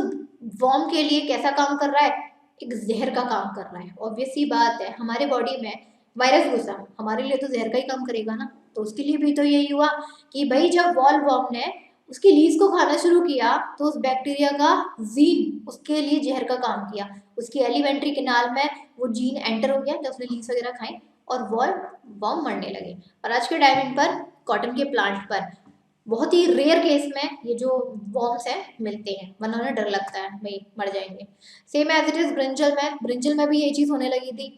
वॉर्म के लिए कैसा काम कर रहा है, एक जहर का काम कर रहा है। ऑब्वियस सी बात है, हमारे बॉडी में वायरस घुसा, हमारे लिए तो जहर का ही काम करेगा ना। तो उसके लिए भी तो यही हुआ कि भाई जब वॉलवॉर्म ने उसकी लीव्स को खाना शुरू किया, तो उस बैक्टीरिया का जीन उसके लिए जहर का काम किया, उसकी एलिमेंट्री कैनाल में वो जीन एंटर हो गया जब उसने लीव्स वगैरह खाई, और वॉर्म मरने लगे। और आज के टाइमिंग पर कॉटन के प्लांट पर बहुत ही रेयर केस में ये जो वॉर्म्स हैं मिलते हैं, वरना उन्हें डर लगता है भाई मर जाएंगे। Same as it is brinjal में, ब्रिंजल में भी यही चीज़ होने लगी थी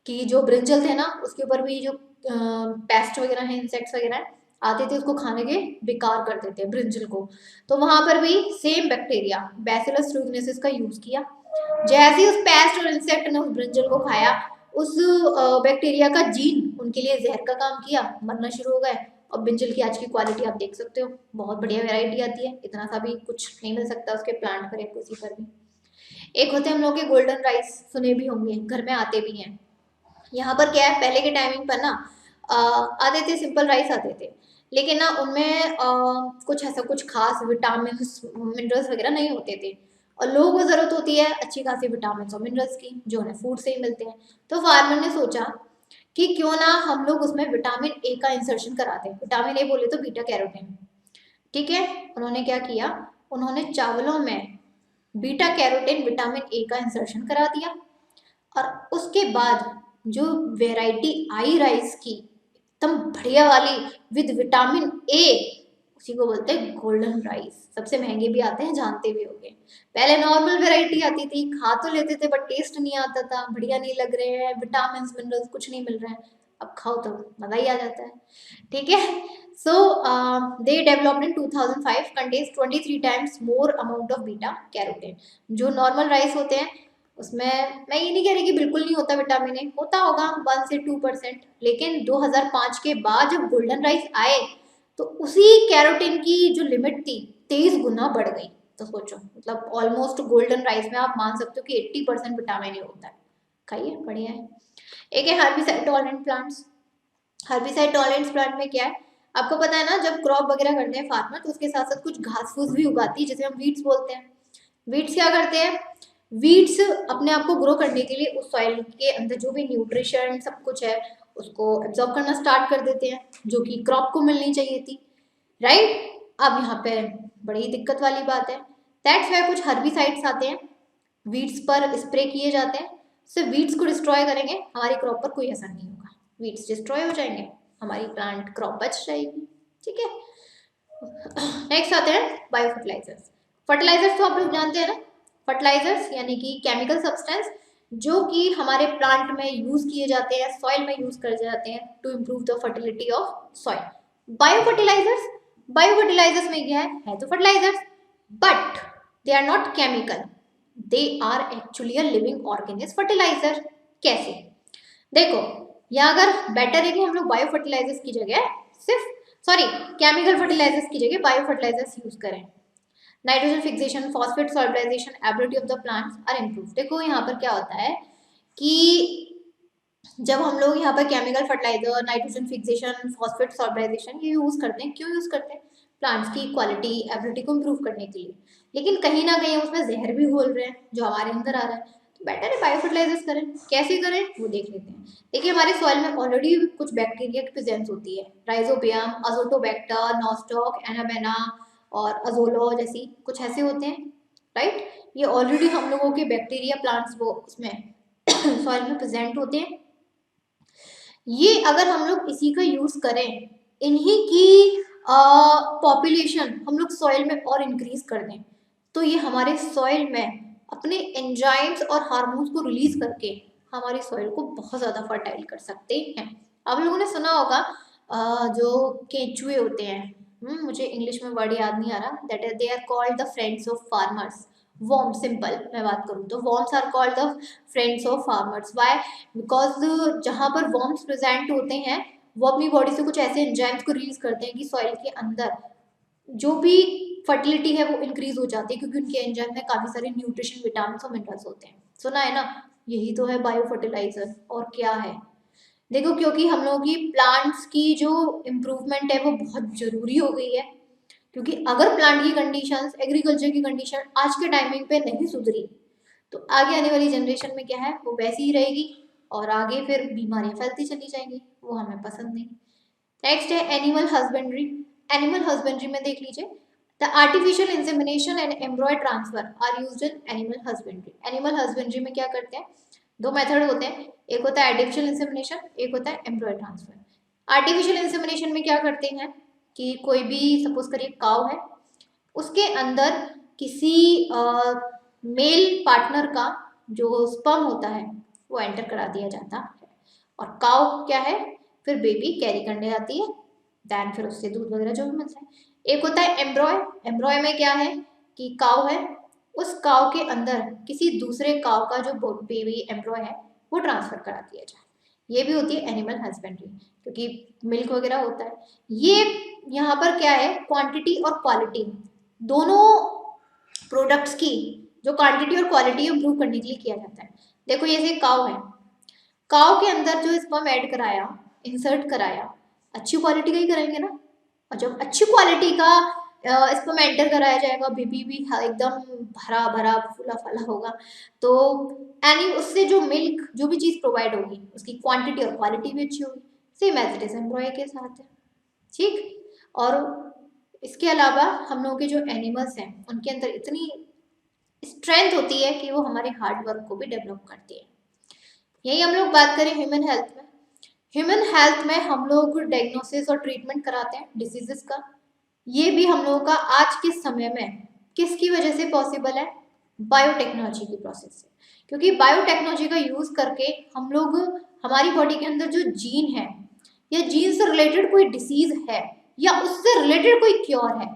कि जो ब्रिंजल थे ना उसके ऊपर भी जो पेस्ट वगैरह हैं, इंसेक्ट्स वगैरह हैं, आते थे उसको खाने के बेकार कर देते हैं ब्रिंजल को। तो वहां पर भी सेम बैक्टीरिया बैसिलस थ्यूगनेसिस का यूज किया। जैसे ही उस पेस्ट और इंसेक्ट ने उस ब्रिंजल को खाया, उस बैक्टीरिया का जीन उनके लिए जहर का काम किया, मरना शुरू हो गए। और ब्रिंजल की आज की क्वालिटी आप देख सकते हो, बहुत बढ़िया वैरायटी आती है, इतना सा भी कुछ नहीं मिल सकता उसके प्लांट पर या किसी पर भी। एक होते हैं हम लोग के गोल्डन राइस, सुने भी होंगे, घर में आते भी हैं। यहाँ पर क्या है, पहले के टाइमिंग पर ना आते थे, सिंपल राइस आते थे, लेकिन ना उनमें कुछ ऐसा कुछ खास विटामिन मिनरल्स वगैरह नहीं होते थे, और लोगों को ज़रूरत होती है अच्छी खासी विटामिन और मिनरल्स की, जो उन्हें फूड से ही मिलते हैं। तो फार्मर ने सोचा कि क्यों ना हम लोग उसमें विटामिन ए का इंसर्शन कराते हैं। विटामिन ए बोले तो बीटा कैरोटीन, ठीक है। उन्होंने क्या किया, उन्होंने चावलों में बीटा कैरोटीन विटामिन ए का इंसर्शन करा दिया, और उसके बाद जो वैरायटी आई राइस की एकदम बढ़िया वाली विद विटामिन ए, उसी को बोलते हैं गोल्डन राइस। सबसे महंगे भी आते हैं, जानते भी होंगे। पहले नॉर्मल वैरायटी आती थी, खा तो लेते थे बट टेस्ट नहीं आता था, बढ़िया नहीं लग रहे हैं, विटामिन मिनरल्स कुछ नहीं मिल रहे हैं। अब खाओ तो मजा ही आ जाता है, ठीक है। So they developed in 2005 contains 23 times more amount of beta carotene. जो नॉर्मल राइस होते हैं उसमें मैं ये नहीं कह रही कि बिल्कुल नहीं होता विटामिन ए, होता होगा 1 से 2%, लेकिन 2005 के बाद जब गोल्डन राइस आए तो उसी कैरोटीन की जो लिमिट थी 23 गुना बढ़ गई। तो सोचो, मतलब ऑलमोस्ट गोल्डन राइस में आप मान सकते हो कि 80% विटामिन ए होता है। खाइए, बढ़िया है। एक है herbicide tolerant plants. Herbicide tolerant plant में क्या है, आपको पता है ना, जब क्रॉप वगैरह करते हैं फार्मर तो उसके साथ साथ कुछ घास फूस भी उगाती है, जिसे हम वीड्स बोलते हैं। वीड्स क्या करते हैं, वीड्स अपने आप को ग्रो करने के लिए उस सॉइल के अंदर जो भी न्यूट्रिशन सब कुछ है उसको एब्जॉर्ब करना स्टार्ट कर देते हैं, जो कि क्रॉप को मिलनी चाहिए थी, राइट। अब यहाँ पे बड़ी दिक्कत वाली बात है, दैट्स वाई कुछ हर्बिसाइड्स आते हैं, वीड्स पर स्प्रे किए जाते हैं, सिर्फ वीड्स को डिस्ट्रॉय करेंगे, हमारी क्रॉप पर कोई असर नहीं होगा, वीड्स डिस्ट्रॉय हो जाएंगे, हमारी प्लांट क्रॉप बच जाएगी, ठीक है। नेक्स्ट आते हैं बायो फर्टिलाइजर्स। फर्टिलाइजर्स तो आप लोग जानते हैं ना, फर्टिलाइजर्स यानी कि केमिकल सब्सटेंस जो कि हमारे प्लांट में यूज किए जाते हैं, सॉइल में यूज करे जाते हैं to improve the fertility of soil. Bio fertilizers, bio fertilizers में क्या है तो fertilizers, but they are not chemical, they are actually a living organism fertilizer. कैसे, देखो यहाँ अगर बेटर है कि हम लोग बायो फर्टिलाइजर्स की जगह सिर्फ केमिकल फर्टिलाइजर्स की जगह बायो फर्टिलाइजर्स यूज करें। Nitrogen fixation, phosphate solubilization, ability of the plants are improve. देखो यहाँ पर क्या होता है कि जब हम लोग यहाँ पर chemical fertilizer, nitrogen fixation, phosphate solubilization ये यूज करते हैं, क्यों यूज करते हैं, प्लांट्स की क्वालिटी, एबिलिटी को इम्प्रूव करने के लिए, लेकिन कहीं ना कहीं उसमें जहर भी घोल रहे हैं जो हमारे अंदर आ रहा है, तो बेटर है बायो फर्टिलाइजर्स करें। कैसे करें वो देख लेते हैं। देखिए हमारे सॉइल में ऑलरेडी कुछ बैक्टीरिया की प्रेजेंस होती है, राइजोबियम, अजोटोबैक्टर, नॉस्टॉक, एनाबेना और अजोलो जैसी कुछ ऐसे होते हैं, राइट। ये ऑलरेडी हम लोगों के बैक्टीरिया प्लांट्स वो उसमें सॉइल में प्रेजेंट होते हैं। ये अगर हम लोग इसी का यूज करें, इन्हीं की पॉपुलेशन हम लोग सॉइल में और इंक्रीज कर दें, तो ये हमारे सॉइल में अपने एंजाइम्स और हार्मोन्स को रिलीज करके हमारी सॉइल को बहुत ज़्यादा फर्टाइल कर सकते हैं। आप लोगों ने सुना होगा जो केंचुए होते हैं, मुझे इंग्लिश में वर्ड याद नहीं आ रहा, that is they are called the friends of farmers. Worm, simple मैं बात करूँ तो worms are called the friends of farmers. Why, because जहाँ पर वॉर्म्स प्रेजेंट होते हैं वो अपनी बॉडी से कुछ ऐसे एंजाइम्स को रिलीज करते हैं कि सॉइल के अंदर जो भी फर्टिलिटी है वो इंक्रीज हो जाती है, क्योंकि उनके एंजाइम में काफी सारे न्यूट्रिशन, विटामिन और मिनरल्स होते हैं। सुना है ना, यही तो है बायो फर्टिलाइजर, और क्या है। देखो क्योंकि हम लोगों की प्लांट्स की जो इम्प्रूवमेंट है वो बहुत जरूरी हो गई है, क्योंकि अगर प्लांट की कंडीशंस, एग्रीकल्चर की कंडीशन आज के टाइमिंग पे नहीं सुधरी तो आगे आने वाली जनरेशन में क्या है वो वैसी ही रहेगी, और आगे फिर बीमारियां फैलती चली जाएंगी, वो हमें पसंद नहीं। नेक्स्ट है एनिमल हस्बेंड्री। एनिमल हस्बेंड्री में देख लीजिए, the artificial insemination and एम्ब्रॉय transfer R used in animal husbandry. Animal husbandry में क्या करते हैं, दो मेथड होते हैं, एक होता है आर्टिफिशियल इंसेमिनेशन, एक होता है एम्ब्रॉय ट्रांसफर। आर्टिफिशियल इंसेमिनेशन में क्या करते हैं कि कोई भी सपोज करिए काउ है, उसके अंदर किसी मेल पार्टनर का जो स्पर्म होता है वो एंटर करा दिया जाता है, और काउ क्या है फिर बेबी कैरी करने आती है, देन फिर उससे दूध वगैरह जो भी मिलता है। एक होता है एम्ब्रॉय। एम्ब्रॉय में क्या है कि काउ है, उस काउ के अंदर किसी दूसरे काउ का जो बेबी एम्ब्रॉय है वो ट्रांसफर करा दिया जाए, ये भी होती है एनिमल हस्बेंड्री, क्योंकि मिल्क वगैरह होता है। ये यहाँ पर क्या है, क्वांटिटी और क्वालिटी दोनों प्रोडक्ट्स की जो क्वांटिटी और क्वालिटी इंप्रूव करने के लिए किया जाता है। देखो जैसे काउ है, काउ के अंदर जो स्पर्म ऐड कराया, इंसर्ट कराया, अच्छी क्वालिटी का ही कराएंगे ना, और जब अच्छी क्वालिटी का स्पर्म एंटर कराया जाएगा, बेबी भी एकदम भरा भरा फूला फला होगा, तो यानी उससे जो मिल्क जो भी चीज़ प्रोवाइड होगी उसकी क्वांटिटी और क्वालिटी भी अच्छी होगी। Same as it is embryo के साथ है, ठीक। और इसके अलावा हम लोगों के जो एनिमल्स हैं उनके अंदर इतनी स्ट्रेंथ होती है कि वो हमारे हार्ड वर्क को भी डेवलप करती है। यही हम लोग बात करें ह्यूमन हेल्थ में। ह्यूमन हेल्थ में हम लोग डायग्नोसिस और ट्रीटमेंट कराते हैं डिसीजेस का, ये भी हम लोगों का आज के समय में किसकी वजह से पॉसिबल है, बायोटेक्नोलॉजी की प्रोसेस से। क्योंकि बायोटेक्नोलॉजी का यूज करके हम लोग हमारी बॉडी के अंदर जो जीन है या जीन से रिलेटेड कोई डिसीज है या उससे रिलेटेड कोई क्योर है,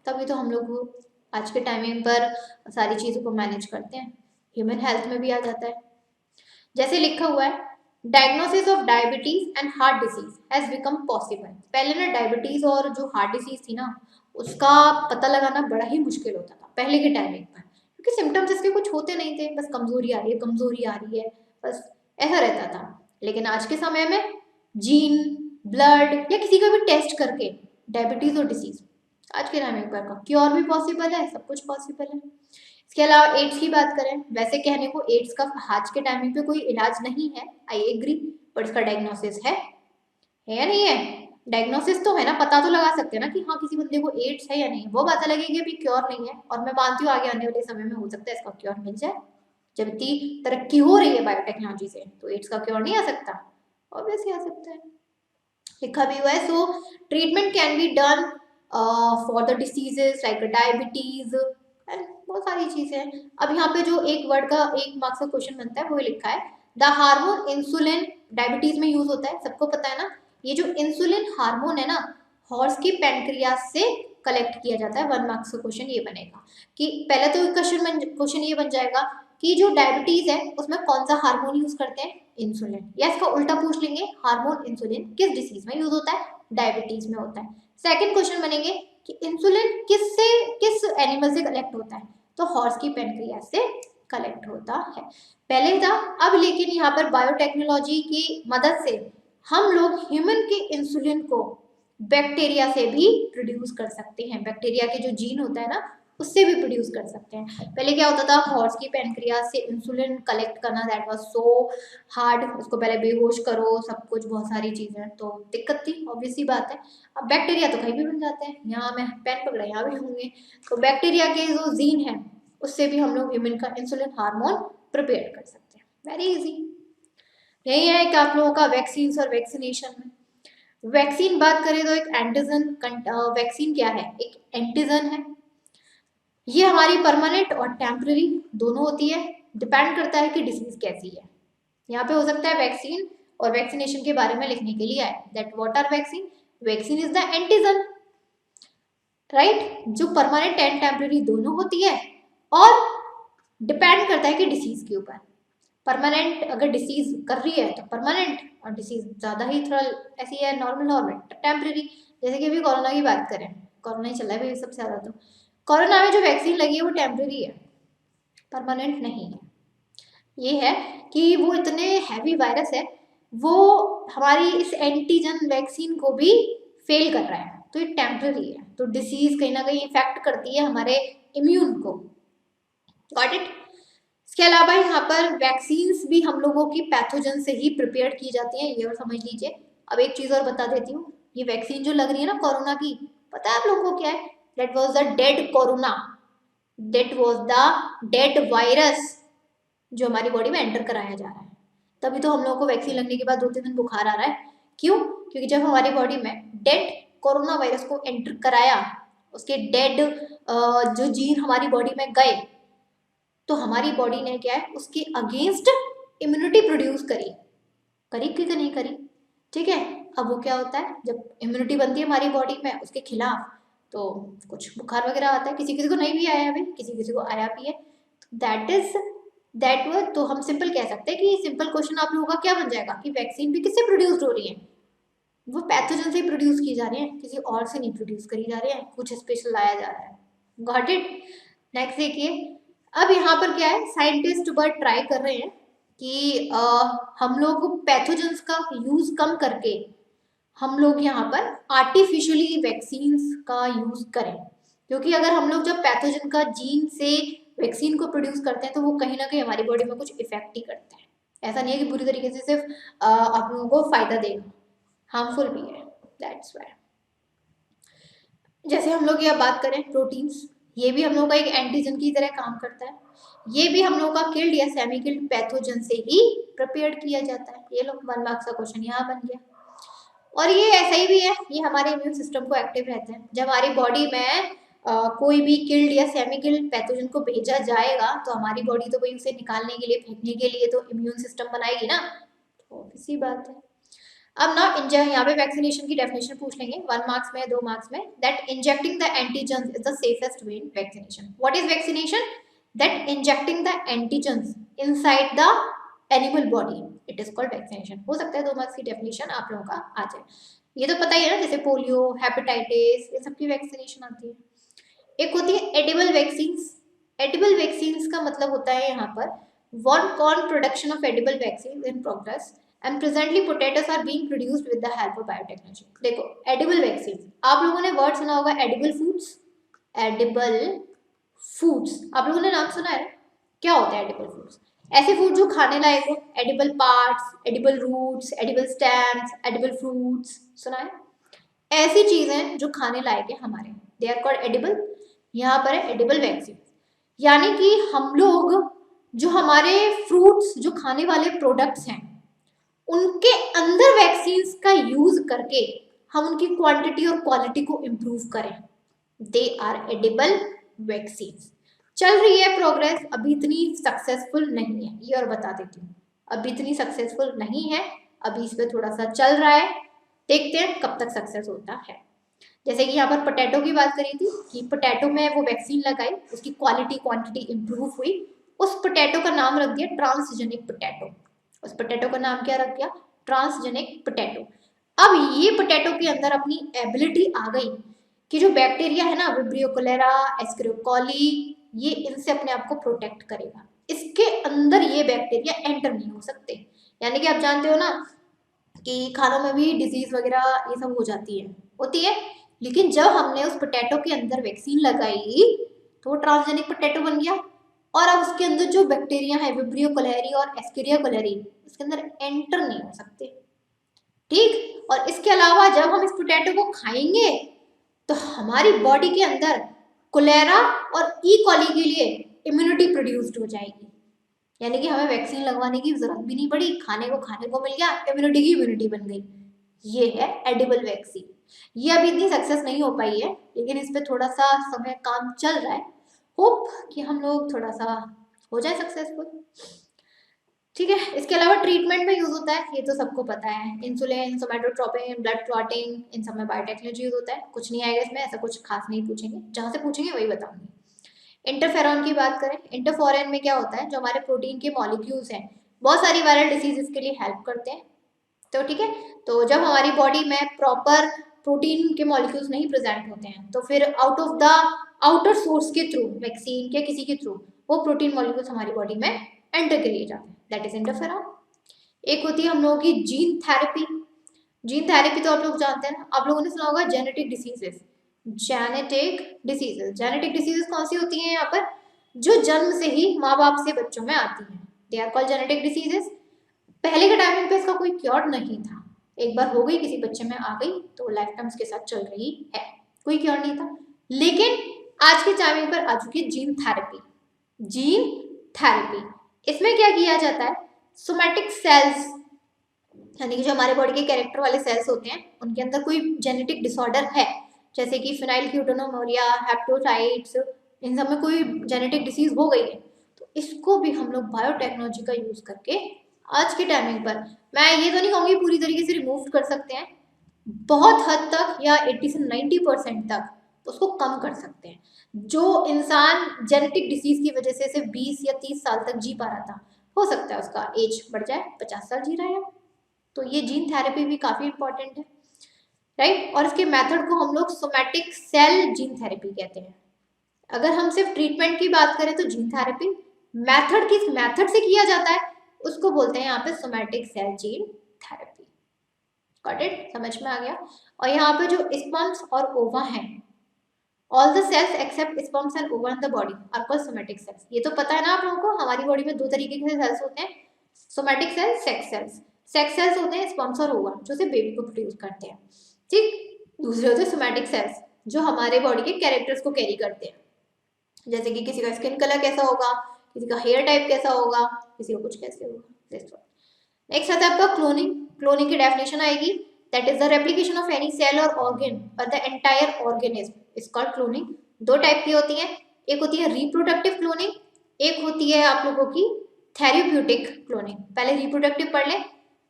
तभी तो हम लोग आज के टाइमिंग पर सारी चीज़ों को मैनेज करते हैं। ह्यूमन हेल्थ में भी आ जाता है, जैसे लिखा हुआ है diagnosis of diabetes and heart disease has become possible. पहले ना डायबिटीज और जो हार्ट डिसीज थी ना उसका पता लगाना बड़ा ही मुश्किल होता था पहले के टाइमिंग पर, क्योंकि सिम्टम्स इसके कुछ होते नहीं थे, बस कमजोरी आ रही है, कमजोरी आ रही है, बस ऐसा रहता था। लेकिन आज के समय में जीन, ब्लड या किसी का भी टेस्ट करके डायबिटीज और डिसीज आज के टाइमिंग पर का क्योर भी पॉसिबल है, सब कुछ पॉसिबल है। इसके अलावा एड्स की बात करें, वैसे कहने को एड्स का आज के टाइमिंग पे कोई इलाज नहीं है, आई एग्री, बट इसका डायग्नोसिस है या नहीं है? डायग्नोसिस तो है ना, पता तो लगा सकते हैं ना कि हाँ किसी बंदे को एड्स है या नहीं, वो बात अलग है कि अभी क्योर नहीं है, और मैं मानती हूँ आगे आने वाले समय में हो सकता है इसका क्योर मिल जाए। जब इतनी तरक्की हो रही है बायोटेक्नोलॉजी से, तो एड्स का क्योर नहीं आ सकता? ऑब्वियसली आ सकता है, लिखा भी हुआ है। सो treatment can be done for the diseases like diabetes and बहुत सारी चीजें हैं। अब यहाँ पे जो एक वर्ड का एक मार्क्स का क्वेश्चन बनता है वो लिखा है द हार्मोन इंसुलिन डायबिटीज में यूज होता है, सबको पता है ना। ये जो इंसुलिन हार्मोन है ना, हॉर्स की पैनक्रियास से कलेक्ट किया जाता है। 1 मार्क्स का क्वेश्चन ये बनेगा कि पहले तो क्वेश्चन ये बन जाएगा कि जो डायबिटीज है उसमें कौन सा हार्मोन यूज करते हैं? इंसुलिन। या इसका उल्टा पूछ लेंगे, हार्मोन इंसुलिन किस डिसीज में यूज होता है? डायबिटीज में होता है। सेकंड क्वेश्चन बनेंगे कि इंसुलिन किस एनिमल से कलेक्ट होता है? तो हॉर्स की पैनक्रियास से कलेक्ट होता है। पहले था, अब लेकिन यहाँ पर बायोटेक्नोलॉजी की मदद से हम लोग ह्यूमन के इंसुलिन को बैक्टीरिया से भी प्रोड्यूस कर सकते हैं। बैक्टीरिया के जो जीन होता है ना, उससे भी प्रोड्यूस कर सकते हैं। पहले क्या होता था, हॉर्स की पैनक्रियास से इंसुलिन कलेक्ट करना दैट वाज सो हार्ड, उसको पहले बेहोश करो, सब कुछ, बहुत सारी चीजें, तो दिक्कत थी, ऑब्वियस सी बात है। अब बैक्टीरिया तो कहीं भी बन जाते हैं, यहाँ मैं पेन पकड़ा यहाँ भी होंगे, तो बैक्टीरिया के जो जीन है उससे भी हम लोग ह्यूमन का इंसुलिन हार्मोन प्रिपेयर कर सकते हैं। Very easy. यही है कि आप लोगों का वैक्सीन और वैक्सीनेशन में। वैक्सीन बात करें तो एक एंटीजन, वैक्सीन क्या है? एक एंटीजन है। ये हमारी परमानेंट और टेम्पररी दोनों होती है, डिपेंड करता है कि डिसीज कैसी है। यहाँ पे हो सकता है वैक्सीन और वैक्सीनेशन के बारे में लिखने के लिए आए that what are vaccine, vaccine is the antigen, right, जो परमानेंट एंड टेम्पररी दोनों होती है और डिपेंड करता है कि डिसीज के ऊपर। परमानेंट अगर डिसीज कर रही है तो परमानेंट, और डिसीज ज्यादा ही थोड़ा ऐसी है नॉर्मल टेम्पररी। जैसे कि अभी कोरोना की बात करें, कोरोना ही चला है अभी सबसे ज्यादा, तो कोरोना में जो वैक्सीन लगी है वो टेम्पररी है, परमानेंट नहीं है। ये है कि वो इतने हैवी वायरस है, वो हमारी इस एंटीजन वैक्सीन को भी फेल कर रहा है, तो ये टेम्पररी है। तो डिसीज कहीं ना कहीं इफेक्ट करती है हमारे इम्यून को। Got it? इसके अलावा यहाँ पर वैक्सीन्स भी हम लोगों की पैथोजन से ही प्रिपेयर की जाती हैं, ये और समझ लीजिए। अब एक चीज और बता देती हूँ, ये वैक्सीन जो लग रही है ना कोरोना की, पता है आप लोगों को क्या है? That was the dead corona, that was the dead virus जो हमारी बॉडी में एंटर कराया जा रहा है। तभी तो हम लोगों को वैक्सीन लगने के बाद 2-3 दिन बुखार आ रहा है। क्यों? क्योंकि जब हमारी बॉडी में डेड कोरोना वायरस को एंटर कराया, उसके डेड जो जीन हमारी बॉडी में गए, तो हमारी बॉडी ने क्या है, उसके अगेंस्ट इम्यूनिटी प्रोड्यूस करी कि नहीं करी? ठीक है। अब वो क्या होता है, जब इम्यूनिटी बनती है हमारी बॉडी में उसके खिलाफ, तो कुछ बुखार वगैरह आता है। किसी किसी को नहीं भी आया अभी, किसी किसी को आया भी है। दैट वर्ड, तो हम सिंपल कह सकते हैं कि सिंपल क्वेश्चन आप लोगों का क्या बन जाएगा कि वैक्सीन भी किससे प्रोड्यूस हो रही है? वो पैथोजन से प्रोड्यूस की जा रही है, किसी और से नहीं प्रोड्यूस करी जा रही है, कुछ स्पेशल लाया जा रहा है। Got it? नेक्स्ट देखिए, अब यहाँ पर क्या है, साइंटिस्ट बट ट्राई कर रहे हैं कि हम लोग पैथोजन्स का यूज कम करके हम लोग यहाँ पर आर्टिफिशियली वैक्सीन्स का यूज करें। क्योंकि अगर हम लोग जब पैथोजन का जीन से वैक्सीन को प्रोड्यूस करते हैं तो वो कहीं ना कहीं हमारी बॉडी में कुछ इफेक्ट ही करते हैं। ऐसा नहीं है कि पूरी तरीके से सिर्फ आप लोगों को फायदा देगा, हार्मफुल भी है। दैट्स व्हाई जैसे हम लोग ये बात करें प्रोटीन्स, ये भी हम लोग का एक एंटीजन की तरह काम करता है। ये भी हम लोग का किल्ड या सेमी किल्ड पैथोजन से ही प्रिपेयर किया जाता है। ये लोग 1 मार्क्स का क्वेश्चन यहाँ बन गया। और ये ऐसा ही भी है, ये हमारे इम्यून सिस्टम को एक्टिव रहते हैं। जब हमारी बॉडी में कोई भी किल्ड या सेमी किल्ड पैथोजन को भेजा जाएगा तो हमारी बॉडी तो भाई उसे निकालने के लिए, फेंकने के लिए तो इम्यून सिस्टम बनाएगी ना, तो इसी बात है। अब ना यहाँ पे वैक्सीनेशन की डेफिनेशन पूछ लेंगे 1 मार्क्स में, 2 मार्क्स में, that injecting the antigen is the safest way in vaccination. What is vaccination? That injecting the antigen inside the animal body, it is called vaccination. हो सकता है 2 मार्क्स की डेफिनेशन आप लोगों का आ जाए। ये तो पता ही है ना, जैसे पोलियो, हेपेटाइटिस, ये सबकी वैक्सीनेशन आती है। एक होती है एडिबल वैक्सीन्स। एडिबल वैक्सीन्स का मतलब होता है यहाँ पर one corn production of edible vaccine in progress and presently potatoes are being produced with the help of biotechnology. देखो एडिबल वैक्सीन, आप लोगों ने वर्ड सुना होगा एडिबल फूड्स। एडिबल फूड्स आप लोगों ने नाम सुना है? क्या होता है एडिबल फूड्स? ऐसे फूड जो खाने लायक हो, edible parts, edible roots, edible stems, edible fruits, सुना है? ऐसी चीजें जो खाने लायक है हमारे, दे आर कॉल्ड एडिबल। यहाँ पर है एडिबल वैक्सीन, यानी कि हम लोग जो हमारे फ्रूट्स जो खाने वाले प्रोडक्ट्स हैं उनके अंदर वैक्सीन्स का यूज करके हम उनकी क्वांटिटी और क्वालिटी को इम्प्रूव करें, दे आर एडिबल वैक्सीन्स। चल रही है प्रोग्रेस, अभी इतनी सक्सेसफुल नहीं है, ये और बता देती हूँ, अभी इतनी सक्सेसफुल नहीं है, अभी इस पे थोड़ा सा चल रहा है, देखते हैं कब तक सक्सेस होता है। जैसे कि यहाँ पर पोटैटो की बात करी थी कि पोटैटो में वो वैक्सीन लगाई, उसकी क्वालिटी क्वांटिटी इंप्रूव हुई, उस पोटैटो का नाम रख दिया ट्रांसजेनिक पोटैटो। उस पोटैटो का नाम क्या रख दिया? Transgenic potato. अब ये पोटैटो के अंदर अपनी एबिलिटी आ गई कि जो बैक्टीरिया है ना, विब्रियो कोलेरा, एस्केरियोकोली, ये इनसे अपने आप को प्रोटेक्ट करेगा, इसके अंदर ये बैक्टीरिया एंटर नहीं हो सकते। यानी कि आप जानते हो ना कि खानों में भी डिजीज वगैरह ये सब हो जाती है, होती है, लेकिन जब हमने उस पोटैटो के अंदर वैक्सीन लगाई तो वो ट्रांसजेनिक पोटैटो बन गया, और अब उसके अंदर जो बैक्टीरिया है विब्रियो कोलेरी और एस्केरिया कोलेरी उसके अंदर एंटर नहीं हो सकते, ठीक। और इसके अलावा जब हम इस पोटैटो को खाएंगे तो हमारी बॉडी के अंदर कोलेरा और ई कॉली के लिए इम्यूनिटी प्रोड्यूस्ड हो जाएगी, यानी कि हमें वैक्सीन लगवाने की जरूरत भी नहीं पड़ी, खाने को मिल गया, इम्यूनिटी की इम्यूनिटी बन गई। ये है एडिबल वैक्सीन। ये अभी इतनी सक्सेस नहीं हो पाई है, लेकिन इस पे थोड़ा सा समय काम चल रहा है, होप कि हम लोग थोड़ा सा हो जाए सक्सेसफुल, ठीक है। इसके अलावा ट्रीटमेंट में यूज होता है, ये तो सबको पता है, इंसुलिन, सोमैटोट्रोपिन, ब्लड क्लॉटिंग, इन सब में बायोटेक्नोलॉजी यूज होता है। कुछ नहीं आएगा इसमें, ऐसा कुछ खास नहीं पूछेंगे, जहां से पूछेंगे वही बताऊंगी। इंटरफेरॉन की बात करें, इंटरफेरॉन में क्या होता है, जो हमारे प्रोटीन के मॉलिक्यूल्स हैं बहुत सारी वायरल डिसीजेस के लिए हेल्प करते हैं, तो ठीक है। तो जब हमारी बॉडी में प्रॉपर प्रोटीन के मॉलिक्यूल्स नहीं प्रेजेंट होते हैं तो फिर out of the outer source के थ्रू, वैक्सीन या किसी के थ्रू, वो प्रोटीन मॉलिक्यूल्स हमारी बॉडी में एंटर कर लिए जाते हैं, दैट इज इंटरफेरॉन। एक होती है हम लोगों की जीन थेरेपी। जीन थेरेपी तो आप लोग जानते हैं ना, आप लोगों ने सुना होगा जेनेटिक डिसीजेस। जेनेटिक डिसीजेस कौन सी होती हैं यहाँ पर? जो जन्म से ही माँ बाप से बच्चों में आती हैं, they are called genetic diseases. पहले के टाइमिंग पे इसका कोई क्योर नहीं था, एक बार हो गई किसी बच्चे में आ गई तो लाइफ टाइम उसके साथ चल रही है, कोई क्योर नहीं था। लेकिन आज के टाइमिंग पर आ चुकी है जीन थेरेपी। जीन थेरेपी, इसमें क्या किया जाता है, सोमैटिक सेल्स, यानी कि जो हमारे बॉडी के कैरेक्टर वाले सेल्स होते हैं उनके अंदर कोई जेनेटिक डिसऑर्डर है, जैसे कि फिनाइलकीटोनुरिया, हेप्टोटाइट्स, इन सब में कोई जेनेटिक डिसीज हो गई है, तो इसको भी हम लोग बायोटेक्नोलॉजी का यूज करके आज के टाइमिंग पर, मैं ये तो नहीं कहूँगी पूरी तरीके से रिमूव कर सकते हैं, बहुत हद तक या 80 से 90% तक उसको कम कर सकते हैं। जो इंसान जेनेटिक डिसीज की वजह से सिर्फ 20 या 30 साल तक जी पा रहा था, हो सकता है उसका एज बढ़ जाए, 50 साल जी रहा है। तो ये जीन थेरेपी भी काफी इंपॉर्टेंट है, राइट। और इसके मेथड को हम लोग सोमैटिक सेल जीन थेरेपी कहते हैं। अगर हम सिर्फ ट्रीटमेंट की बात करें तो जीन थेरेपी, मेथड किस मेथड से किया जाता है उसको बोलते हैं यहाँ पे somatic cell gene therapy. Got it, समझ में आ गया। और यहाँ पे जो स्पर्म्स और ओवा हैं, all the cells except sperms and ova in the body are called somatic cells. ये तो पता है ना आप लोगों को, हमारी बॉडी में दो तरीके के सेल्स होते हैं, somatic cells, sex cells. Sex cells होते हैं स्पर्म्स और ओवा जो सिर्फ बेबी को प्रोड्यूस करते हैं, ठीक। दूसरे होते हैं सोमैटिक सेल्स जो हमारे बॉडी के कैरेक्टर्स को कैरी करते हैं, जैसे कि किसी का स्किन कलर कैसा होगा, किसी का हेयर टाइप कैसा होगा, किसी को कुछ कैसे होगा। नेक्स्ट आता है आपका क्लोनिंग। क्लोनिंग की डेफिनेशन आएगी, that is the replication of any cell और ऑर्गन और the entire organism is called cloning. दो टाइप की होती है, एक होती है रिप्रोडक्टिव क्लोनिंग, एक होती है आप लोगों की थेरेप्यूटिक क्लोनिंग। पहले रिप्रोडक्टिव पढ़ लें,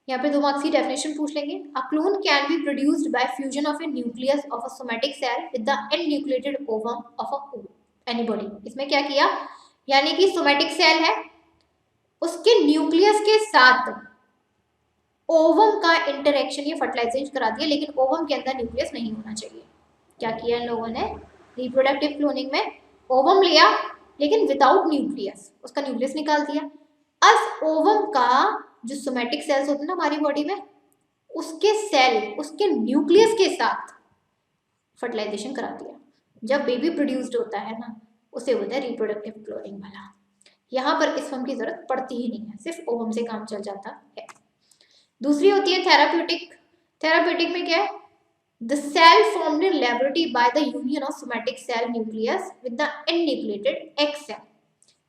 यहाँ पे 2 मार्क्स की डेफिनेशन पूछ लेंगे। A clone can be produced by fusion of a nucleus of a somatic cell with the enucleated ovum of a anybody. इसमें क्या किया, यानी कि सोमैटिक सेल है, उसके न्यूक्लियस के साथ ओवम का इंटरेक्शन, ये फर्टिलाइजेशन करा दिया, लेकिन ओवम के अंदर न्यूक्लियस नहीं होना चाहिए। क्या किया इन लोगों ने रिप्रोडक्टिव क्लोनिंग में, ओवम लिया लेकिन विदाउट न्यूक्लियस, उसका न्यूक्लियस निकाल दिया। अब ओवम का जो सोमैटिक सेल्स होते हैं ना हमारी बॉडी में, उसके सेल उसके न्यूक्लियस के साथ फर्टिलाइजेशन करा दिया। जब बेबी प्रोड्यूस्ड होता है ना, उसे बोलते हैं रिप्रोडक्टिव क्लोनिंग वाला। यहाँ पर इस फॉर्म की जरूरत पड़ती ही नहीं है, सिर्फ ओवम से काम चल जाता है। दूसरी होती है थेराप्यूटिक। थेराप्यूटिक में क्या है, the cell formed in laboratory by the union of somatic cell nucleus with the enucleated egg cell.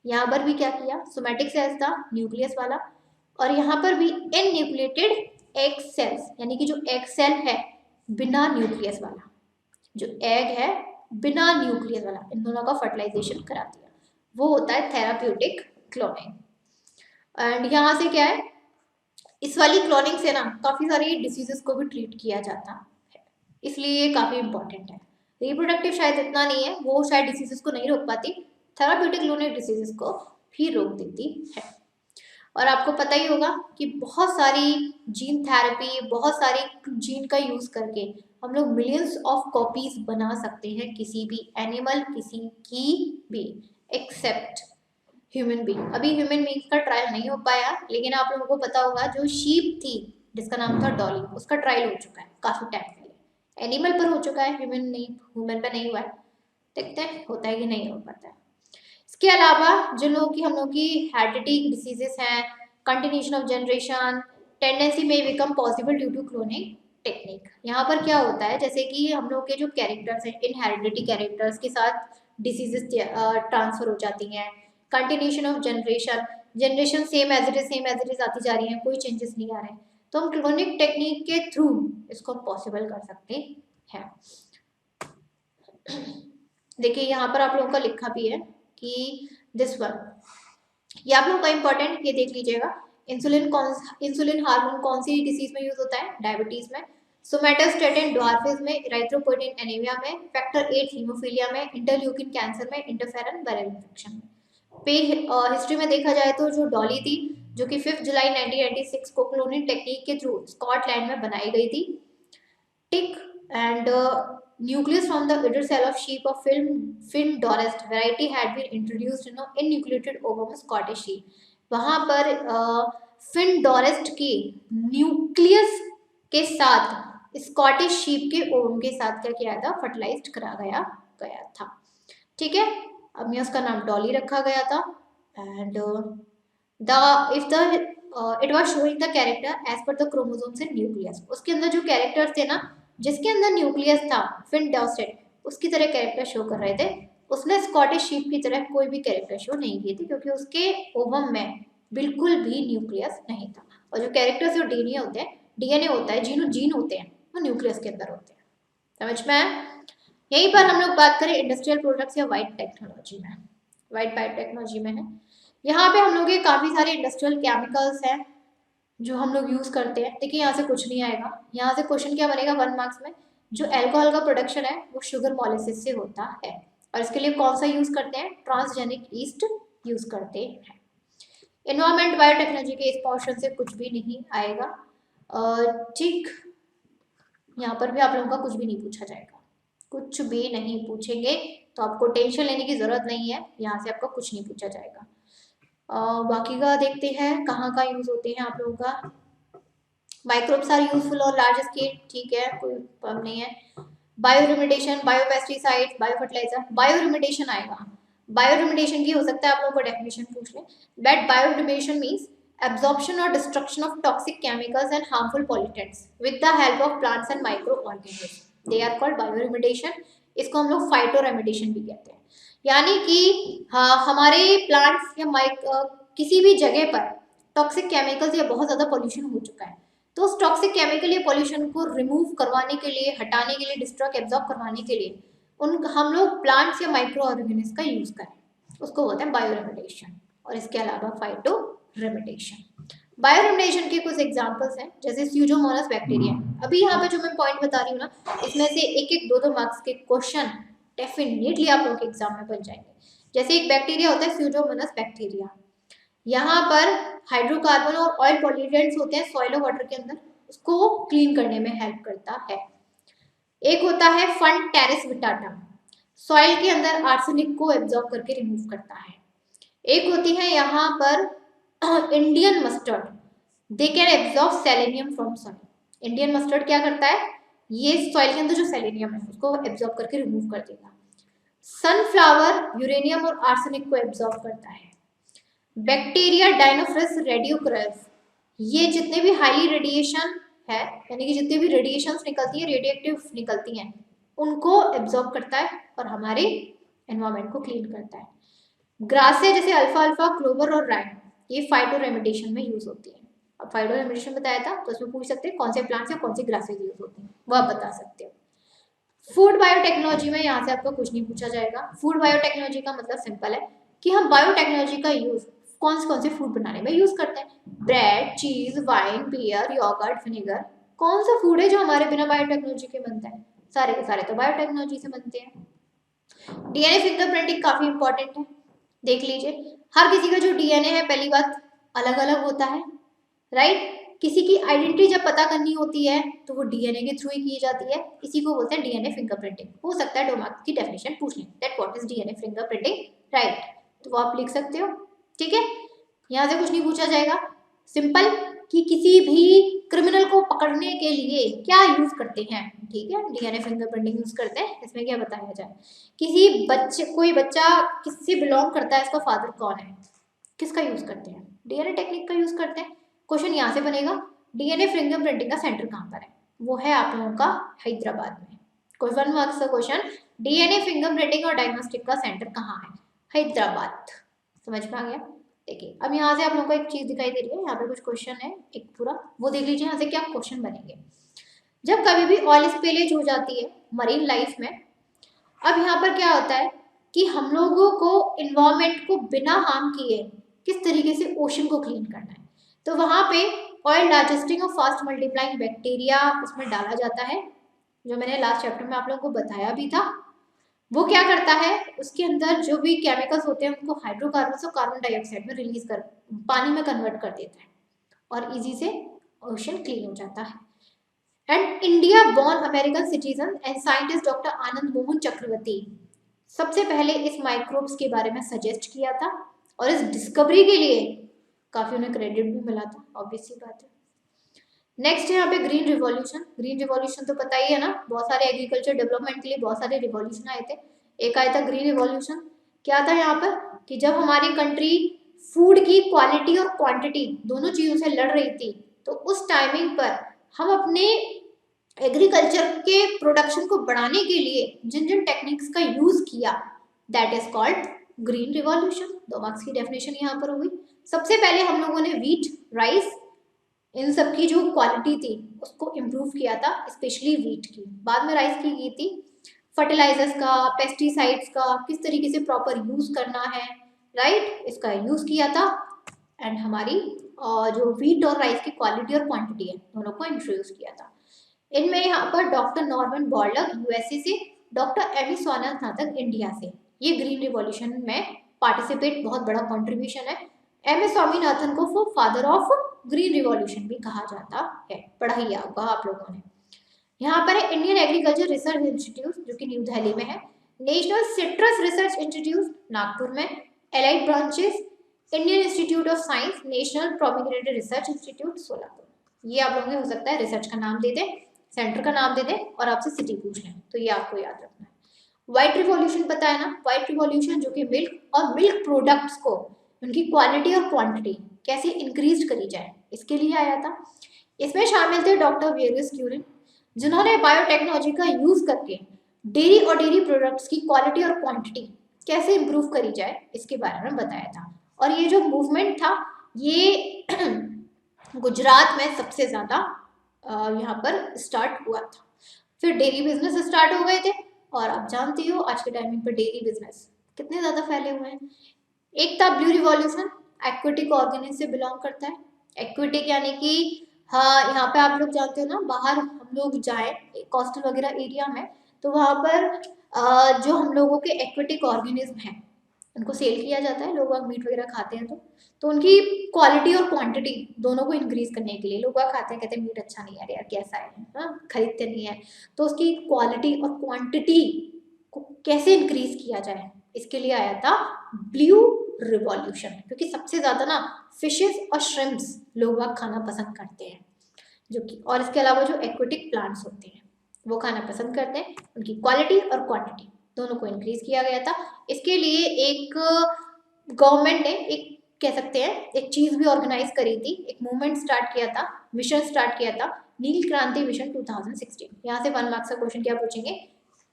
यहाँ पर भी क्या किया, सोमैटिक सेल्स था न्यूक्लियस वाला, और यहाँ पर भी एन्यूक्लिएटेड एग सेल्स, यानी कि जो एग सेल है बिना न्यूक्लियस वाला, जो एग है बिना न्यूक्लियस वाला, इन दोनों का फर्टिलाइजेशन करा दिया, वो होता है थेराप्यूटिक क्लोनिंग। एंड यहाँ से क्या है, इस वाली क्लोनिंग से ना काफी सारी डिसीजेस को भी ट्रीट किया जाता है, इसलिए ये काफी इंपॉर्टेंट है। रिप्रोडक्टिव शायद इतना नहीं है, वो शायद डिसीजेस को नहीं रोक पाती, थेराप्यूटिक क्लोनिंग डिसीजेस को भी रोक देती है। और आपको पता ही होगा कि बहुत सारी जीन थेरेपी, बहुत सारी जीन का यूज करके हम लोग मिलियंस ऑफ कॉपीज बना सकते हैं किसी भी एनिमल, किसी की भी, एक्सेप्ट ह्यूमन बीइंग। अभी ह्यूमन बीइंग का ट्रायल नहीं हो पाया, लेकिन आप लोगों को पता होगा जो शीप थी जिसका नाम था डॉली, उसका ट्रायल हो चुका है काफी टाइम पहले, एनिमल पर हो चुका है, ह्यूमन नहीं, ह्यूमन पर नहीं हुआ है। देखते हैं होता है कि नहीं हो पाता है। इसके अलावा जिन लोगों की, हम लोग की हेरिडिटी डिसीजेस हैं, कंटिन्यूशन ऑफ जनरेशन, टेंडेंसी में become possible due to cloning technique. यहाँ पर क्या होता है, जैसे कि हम लोग के जो कैरेक्टर्स हैं, इन हेरिडिटी कैरेक्टर्स के साथ डिसीजेस ट्रांसफर हो जाती हैं। Continuation of generation, generation same as it is आती जा रही है, कोई चेंजेस नहीं आ रहे हैं, तो हम क्लोनिक टेक्निक के थ्रू इसको पॉसिबल कर सकते हैं। देखिए यहाँ पर आप लोगों का लिखा भी है कि दिस वन, ये आप लोगों का इंपॉर्टेंट, ये देख लीजिएगा। इंसुलिन हार्मोन कौन सी डिसीज में यूज होता है, डायबिटीज में, सोमैटोस्टेटिन ड्वार्फिज्म में, इरिथ्रोपोइटिन एनीमिया में, फैक्टर 8 हीमोफीलिया में, इंटरल्यूकिन कैंसर में, इंटरफेरन वायरल इन्फेक्शन में। पे हिस्ट्री में देखा जाए तो जो डॉली थी, जो कि 5 जुलाई 1996 को क्लोनिंग टेक्निक के थ्रू स्कॉटलैंड में बनाई गई थी, tick and nucleus from the udder cell of sheep of Fynn-Dorest variety had been introduced in nucleated ovum Scottish sheep। वहाँ पर Fynn-Dorest के न्यूक्लियस के साथ स्कॉटिश शीप के ओवम के साथ क्या किया था, फर्टिलाइज्ड करा गया था। ठीक है, अब में उसका नाम डॉली रखा गया था। And it was showing the character as per the chromosomes in nucleus. उसके अंदर जो कैरेक्टर्स थे ना, जिसके अंदर न्यूक्लियस था फिन-डॉर्सेट, उसकी तरह कैरेक्टर शो कर रहे थे। उसने स्कॉटिश शीप की तरह कोई भी कैरेक्टर शो नहीं किए थे, क्योंकि उसके ओवम में बिल्कुल भी न्यूक्लियस नहीं था। और जो कैरेक्टर्स जो डीएनए होता है, जीन होते हैं, वो न्यूक्लियस के अंदर होते हैं। समझ में आया? यहीं पर हम लोग बात करें इंडस्ट्रियल प्रोडक्ट्स या वाइट टेक्नोलॉजी में, वाइट बायोटेक्नोलॉजी में है। यहाँ पे हम लोग के काफी सारे इंडस्ट्रियल केमिकल्स हैं जो हम लोग यूज करते हैं। देखिए यहाँ से कुछ नहीं आएगा, यहाँ से क्वेश्चन क्या बनेगा 1 मार्क्स में, जो अल्कोहल का प्रोडक्शन है वो शुगर मॉलिसिस से होता है, और इसके लिए कौन सा यूज करते हैं, ट्रांसजेनिक ईस्ट यूज करते हैं। एनवायरमेंट बायोटेक्नोलॉजी के इस पोर्शन से कुछ भी नहीं आएगा। ठीक, यहाँ पर भी आप लोगों का कुछ भी नहीं पूछा जाएगा, कुछ भी नहीं पूछेंगे, तो आपको टेंशन लेने की जरूरत नहीं है, यहाँ से आपका कुछ नहीं पूछा जाएगा। बाकी का देखते हैं कहाँ का यूज होते हैं आप लोगों का। माइक्रोब्स आर यूजफुल और लार्ज स्केल, ठीक है, कोई प्रॉब्लम नहीं है। बायोरिमिडिएशन, बायोपेस्टिसाइड्स, बायोफर्टिलाइजर, बायोरिमिडिएशन आएगा। बायोरिमिडिएशन की हो सकता है आप लोगों को डेफिनेशन पूछ लें। That bioremediation means absorption or destruction of toxic chemicals and harmful pollutants with the help of plants and microorganisms. They are called bioremediation। इसको हम लोग फाइटोरेमिडिएशन भी कहते हैं। यानी कि हमारे प्लांट्स या किसी भी जगह पर टॉक्सिक केमिकल्स या बहुत ज़्यादा पॉल्यूशन हो चुका है, तो उस टॉक्सिक केमिकल या पॉल्यूशन को रिमूव करवाने के लिए, हटाने के लिए, डिस्ट्रॉय एब्जॉर्ब करवाने के लिए हम लोग प्लांट्स या माइक्रो ऑर्गेनिज्म का यूज करें, उसको बोलते हैं बायोरेमिडिएशन। और इसके अलावा फाइटोरेमिडिएशन। बायोरेमिडिएशन के कुछ एग्जांपल्स हैं, जैसे स्यूडोमोनास बैक्टीरिया। अभी यहाँ पे जो मैं पॉइंट बता रही हूँ ना, इसमें से एक एक दो मार्क्स के क्वेश्चन डेफिनेटली आप लोगों के एग्जाम में बन जाएंगे। जैसे एक बैक्टीरिया होता है स्यूडोमोनास बैक्टीरिया, यहाँ पर हाइड्रोकार्बन और ऑयल पॉल्यूटेंट्स होते हैं सॉइल और वाटर के अंदर, उसको क्लीन करने में हेल्प करता है। एक होता है फन टेरेस विटाटा, सॉइल के अंदर आर्सेनिक को एब्जॉर्ब करके रिमूव करता है। एक होती है यहाँ पर Indian mustard, they can absorb selenium from soil. Indian mustard क्या करता है, ये सॉइल के अंदर जो सेलेनियम है उसको एब्जॉर्ब करके रिमूव कर देगा। सनफ्लावर यूरेनियम और आर्सेनिक को एब्जॉर्ब करता है। बैक्टीरिया डायनोफिलिस रेडियोक्रेस, ये जितने भी हाईली रेडिएशन है, यानी कि जितने भी रेडिएशंस निकलती है, रेडिएक्टिव निकलती हैं, उनको एब्जॉर्ब करता है और हमारे एनवायरमेंट को क्लीन करता है। ग्रासें जैसे अल्फा अल्फा, क्लोवर और राइम, ये फाइटो रेमेडिएशन में यूज होती है। अब फाइटो रेमेडिएशन बताया था तो उसमें पूछ सकते हैं कौन से प्लांट्स या कौन सी ग्रासेज यूज होती हैं, वो आप बता सकते हो। फूड बायोटेक्नोलॉजी में यहाँ से आपको कुछ नहीं पूछा जाएगा। फूड बायोटेक्नोलॉजी का मतलब सिंपल है कि हम बायोटेक्नोलॉजी का यूज कौन से फूड बनाने में यूज करते हैं। ब्रेड, चीज, वाइन, बियर, योगर्ट, विनेगर, कौन सा फूड है जो हमारे बिना बायोटेक्नोलॉजी के बनता है? सारे के सारे तो बायोटेक्नोलॉजी से बनते हैं। डीएनए फिंगरप्रिंटिंग काफी इंपॉर्टेंट है, देख लीजिए। हर किसी का जो डीएनए है, पहली बात अलग अलग होता है, राइट। किसी की आइडेंटिटी जब पता करनी होती है तो वो डीएनए के थ्रू ही की जाती है, इसी को बोलते हैं डीएनए फिंगरप्रिंटिंग। हो सकता है 2 मार्क्स की डेफिनेशन पूछ लें, that what is DNA fingerprinting, right, तो वो आप लिख सकते हो, ठीक है। यहाँ से कुछ नहीं पूछा जाएगा। सिंपल कि किसी भी क्रिमिनल को पकड़ने के लिए क्या यूज करते हैं, ठीक है, डीएनए फिंगरप्रिंटिंग यूज करते हैं। इसमें क्या बताया जाए, किसी बच्चे, कोई बच्चा किससे बिलोंग करता है, इसका फादर कौन है, किसका यूज करते हैं, डीएनए टेक्निक का यूज करते हैं। क्वेश्चन यहाँ से बनेगा, डीएनए फिंगरप्रिंटिंग का सेंटर कहाँ पर है, वो है आप लोगों का हैदराबाद में। कोई 1 मार्क्स का क्वेश्चन, डीएनए फिंगरप्रिंटिंग और डायग्नोस्टिक का सेंटर कहाँ है, हैदराबाद। समझ में आ गया। देखिए अब यहाँ से आप लोगों को एक चीज दिखाई दे रही है, यहाँ पे कुछ क्वेश्चन है एक पूरा, वो देख लीजिए यहाँ से क्या क्वेश्चन बनेंगे। जब कभी भी ऑयल स्पिलेज हो जाती है मरीन लाइफ में, अब यहाँ पर क्या होता है कि हम लोगों को इन्वायरमेंट को बिना हार्म किए किस तरीके से ओशन को क्लीन करना है, तो वहां पे ऑयल डाइजेस्टिंग और फास्ट मल्टीप्लाइंग बैक्टीरिया उसमें डाला जाता है, जो मैंने लास्ट चैप्टर में आप लोगों को बताया भी था। वो क्या करता है, उसके अंदर जो भी केमिकल्स होते हैं उनको हाइड्रोकार्बन और कार्बन डाइऑक्साइड में रिलीज कर पानी में कन्वर्ट कर देता है और इजी से ओशन क्लीन हो जाता है। And India born American citizen and scientist doctor Anand Mohan Chakrabarty सबसे पहले इस माइक्रोब्स के बारे में सजेस्ट किया था, और इस डिस्कवरी के लिए काफी उन्हें क्रेडिट भी मिला था, ऑब्वियस सी बात है। नेक्स्ट है यहाँ पे ग्रीन रिवॉल्यूशन। ग्रीन रिवॉल्यूशन तो पता ही है ना, बहुत सारे एग्रीकल्चर डेवलपमेंट के लिए बहुत सारे रिवॉल्यूशन आए थे। एक आया था ग्रीन रिवॉल्यूशन, क्या था यहाँ पर कि जब हमारी कंट्री फूड की क्वालिटी और क्वांटिटी दोनों चीजों से लड़ रही थी, तो उस टाइमिंग पर हम अपने एग्रीकल्चर के प्रोडक्शन को बढ़ाने के लिए जिन जिन टेक्निक्स का यूज किया, that is called green revolution. 2 marks की डेफिनेशन यहाँ पर हुई। सबसे पहले हम लोगों ने व्हीट, राइस, इन सब की जो क्वालिटी थी उसको इम्प्रूव किया था, स्पेशली व्हीट की, बाद में राइस की थी। फर्टिलाइजर्स का, पेस्टिसाइड्स का किस तरीके से प्रॉपर यूज करना है, राइट, इसका यूज किया था। एंड हमारी जो व्हीट और राइस की क्वालिटी और क्वांटिटी है दोनों को इंट्रोड्यूस किया था। इनमें यहाँ पर डॉक्टर नॉर्मन बॉर्लग यूएसए से, डॉक्टर एमी स्वामीनाथन इंडिया से, ये ग्रीन रिवॉल्यूशन में पार्टिसिपेट, बहुत बड़ा कंट्रीब्यूशन है। एम एस स्वामीनाथन को वो फादर ऑफ ग्रीन रिवॉल्यूशन भी कहा जाता है, पढ़ा ही होगा आप लोगों ने। यहाँ पर है इंडियन एग्रीकल्चर रिसर्च इंस्टीट्यूट जो कि न्यू दिल्ली में है, national citrus research institute Nagpur में, allied branches Indian institute of science, national pomegranate research institute Solapur. ये आप लोगों ने हो सकता है रिसर्च का नाम दे दें, सेंटर का नाम दे दें और आपसे सिटी पूछ लें, तो ये आपको याद रखना है। व्हाइट रिवॉल्यूशन पता है ना, व्हाइट रिवॉल्यूशन जो कि मिल्क और मिल्क प्रोडक्ट्स को उनकी क्वालिटी और क्वांटिटी कैसे इंक्रीज करी जाए, इसके लिए आया था। इसमें शामिल थे डॉक्टर वेरियस क्यूरिन, जिन्होंने बायोटेक्नोलॉजी का यूज करके डेयरी और डेयरी प्रोडक्ट्स की क्वालिटी और क्वांटिटी कैसे इंप्रूव करी जाए इसके बारे में बताया था। और ये जो मूवमेंट था ये गुजरात में सबसे ज्यादा यहाँ पर स्टार्ट हुआ था। फिर डेयरी बिजनेस स्टार्ट हो गए थे, और आप जानते हो आज के टाइमिंग पर डेयरी बिजनेस कितने ज्यादा फैले हुए हैं। एक था ब्लू रिवॉल्यूशन, एक्वेटिक ऑर्गेनिज से बिलोंग करता है। एक्वेटिक यानी कि हाँ, यहाँ पे आप लोग जानते हो ना, बाहर हम लोग जाए कोस्टल वगैरह एरिया में, तो वहाँ पर जो हम लोगों के एक्वेटिक ऑर्गेनिज्म हैं उनको सेल किया जाता है, लोग मीट वगैरह खाते हैं तो उनकी क्वालिटी और क्वांटिटी दोनों को इंक्रीज करने के लिए, लोग खाते हैं कहते हैं मीट अच्छा नहीं है यार, कैसा है ना, खरीदते नहीं है, तो उसकी क्वालिटी और क्वांटिटी को कैसे इंक्रीज किया जाए इसके लिए आया था ब्लू रिवॉल्यूशन। क्योंकि सबसे ज्यादा ना फिशेस और श्रिम्प्स लोग खाना पसंद करते हैं, जो कि, और इसके अलावा जो एक्वेटिक प्लांट्स होते हैं वो खाना पसंद करते हैं, उनकी क्वालिटी और क्वांटिटी दोनों को इंक्रीज किया गया था। इसके लिए एक गवर्नमेंट ने एक कह सकते हैं एक चीज भी ऑर्गेनाइज करी थी, एक मूवमेंट स्टार्ट किया था, मिशन स्टार्ट किया था, नील क्रांति मिशन 2016। यहाँ से 1 मार्क्स का क्वेश्चन क्या पूछेंगे,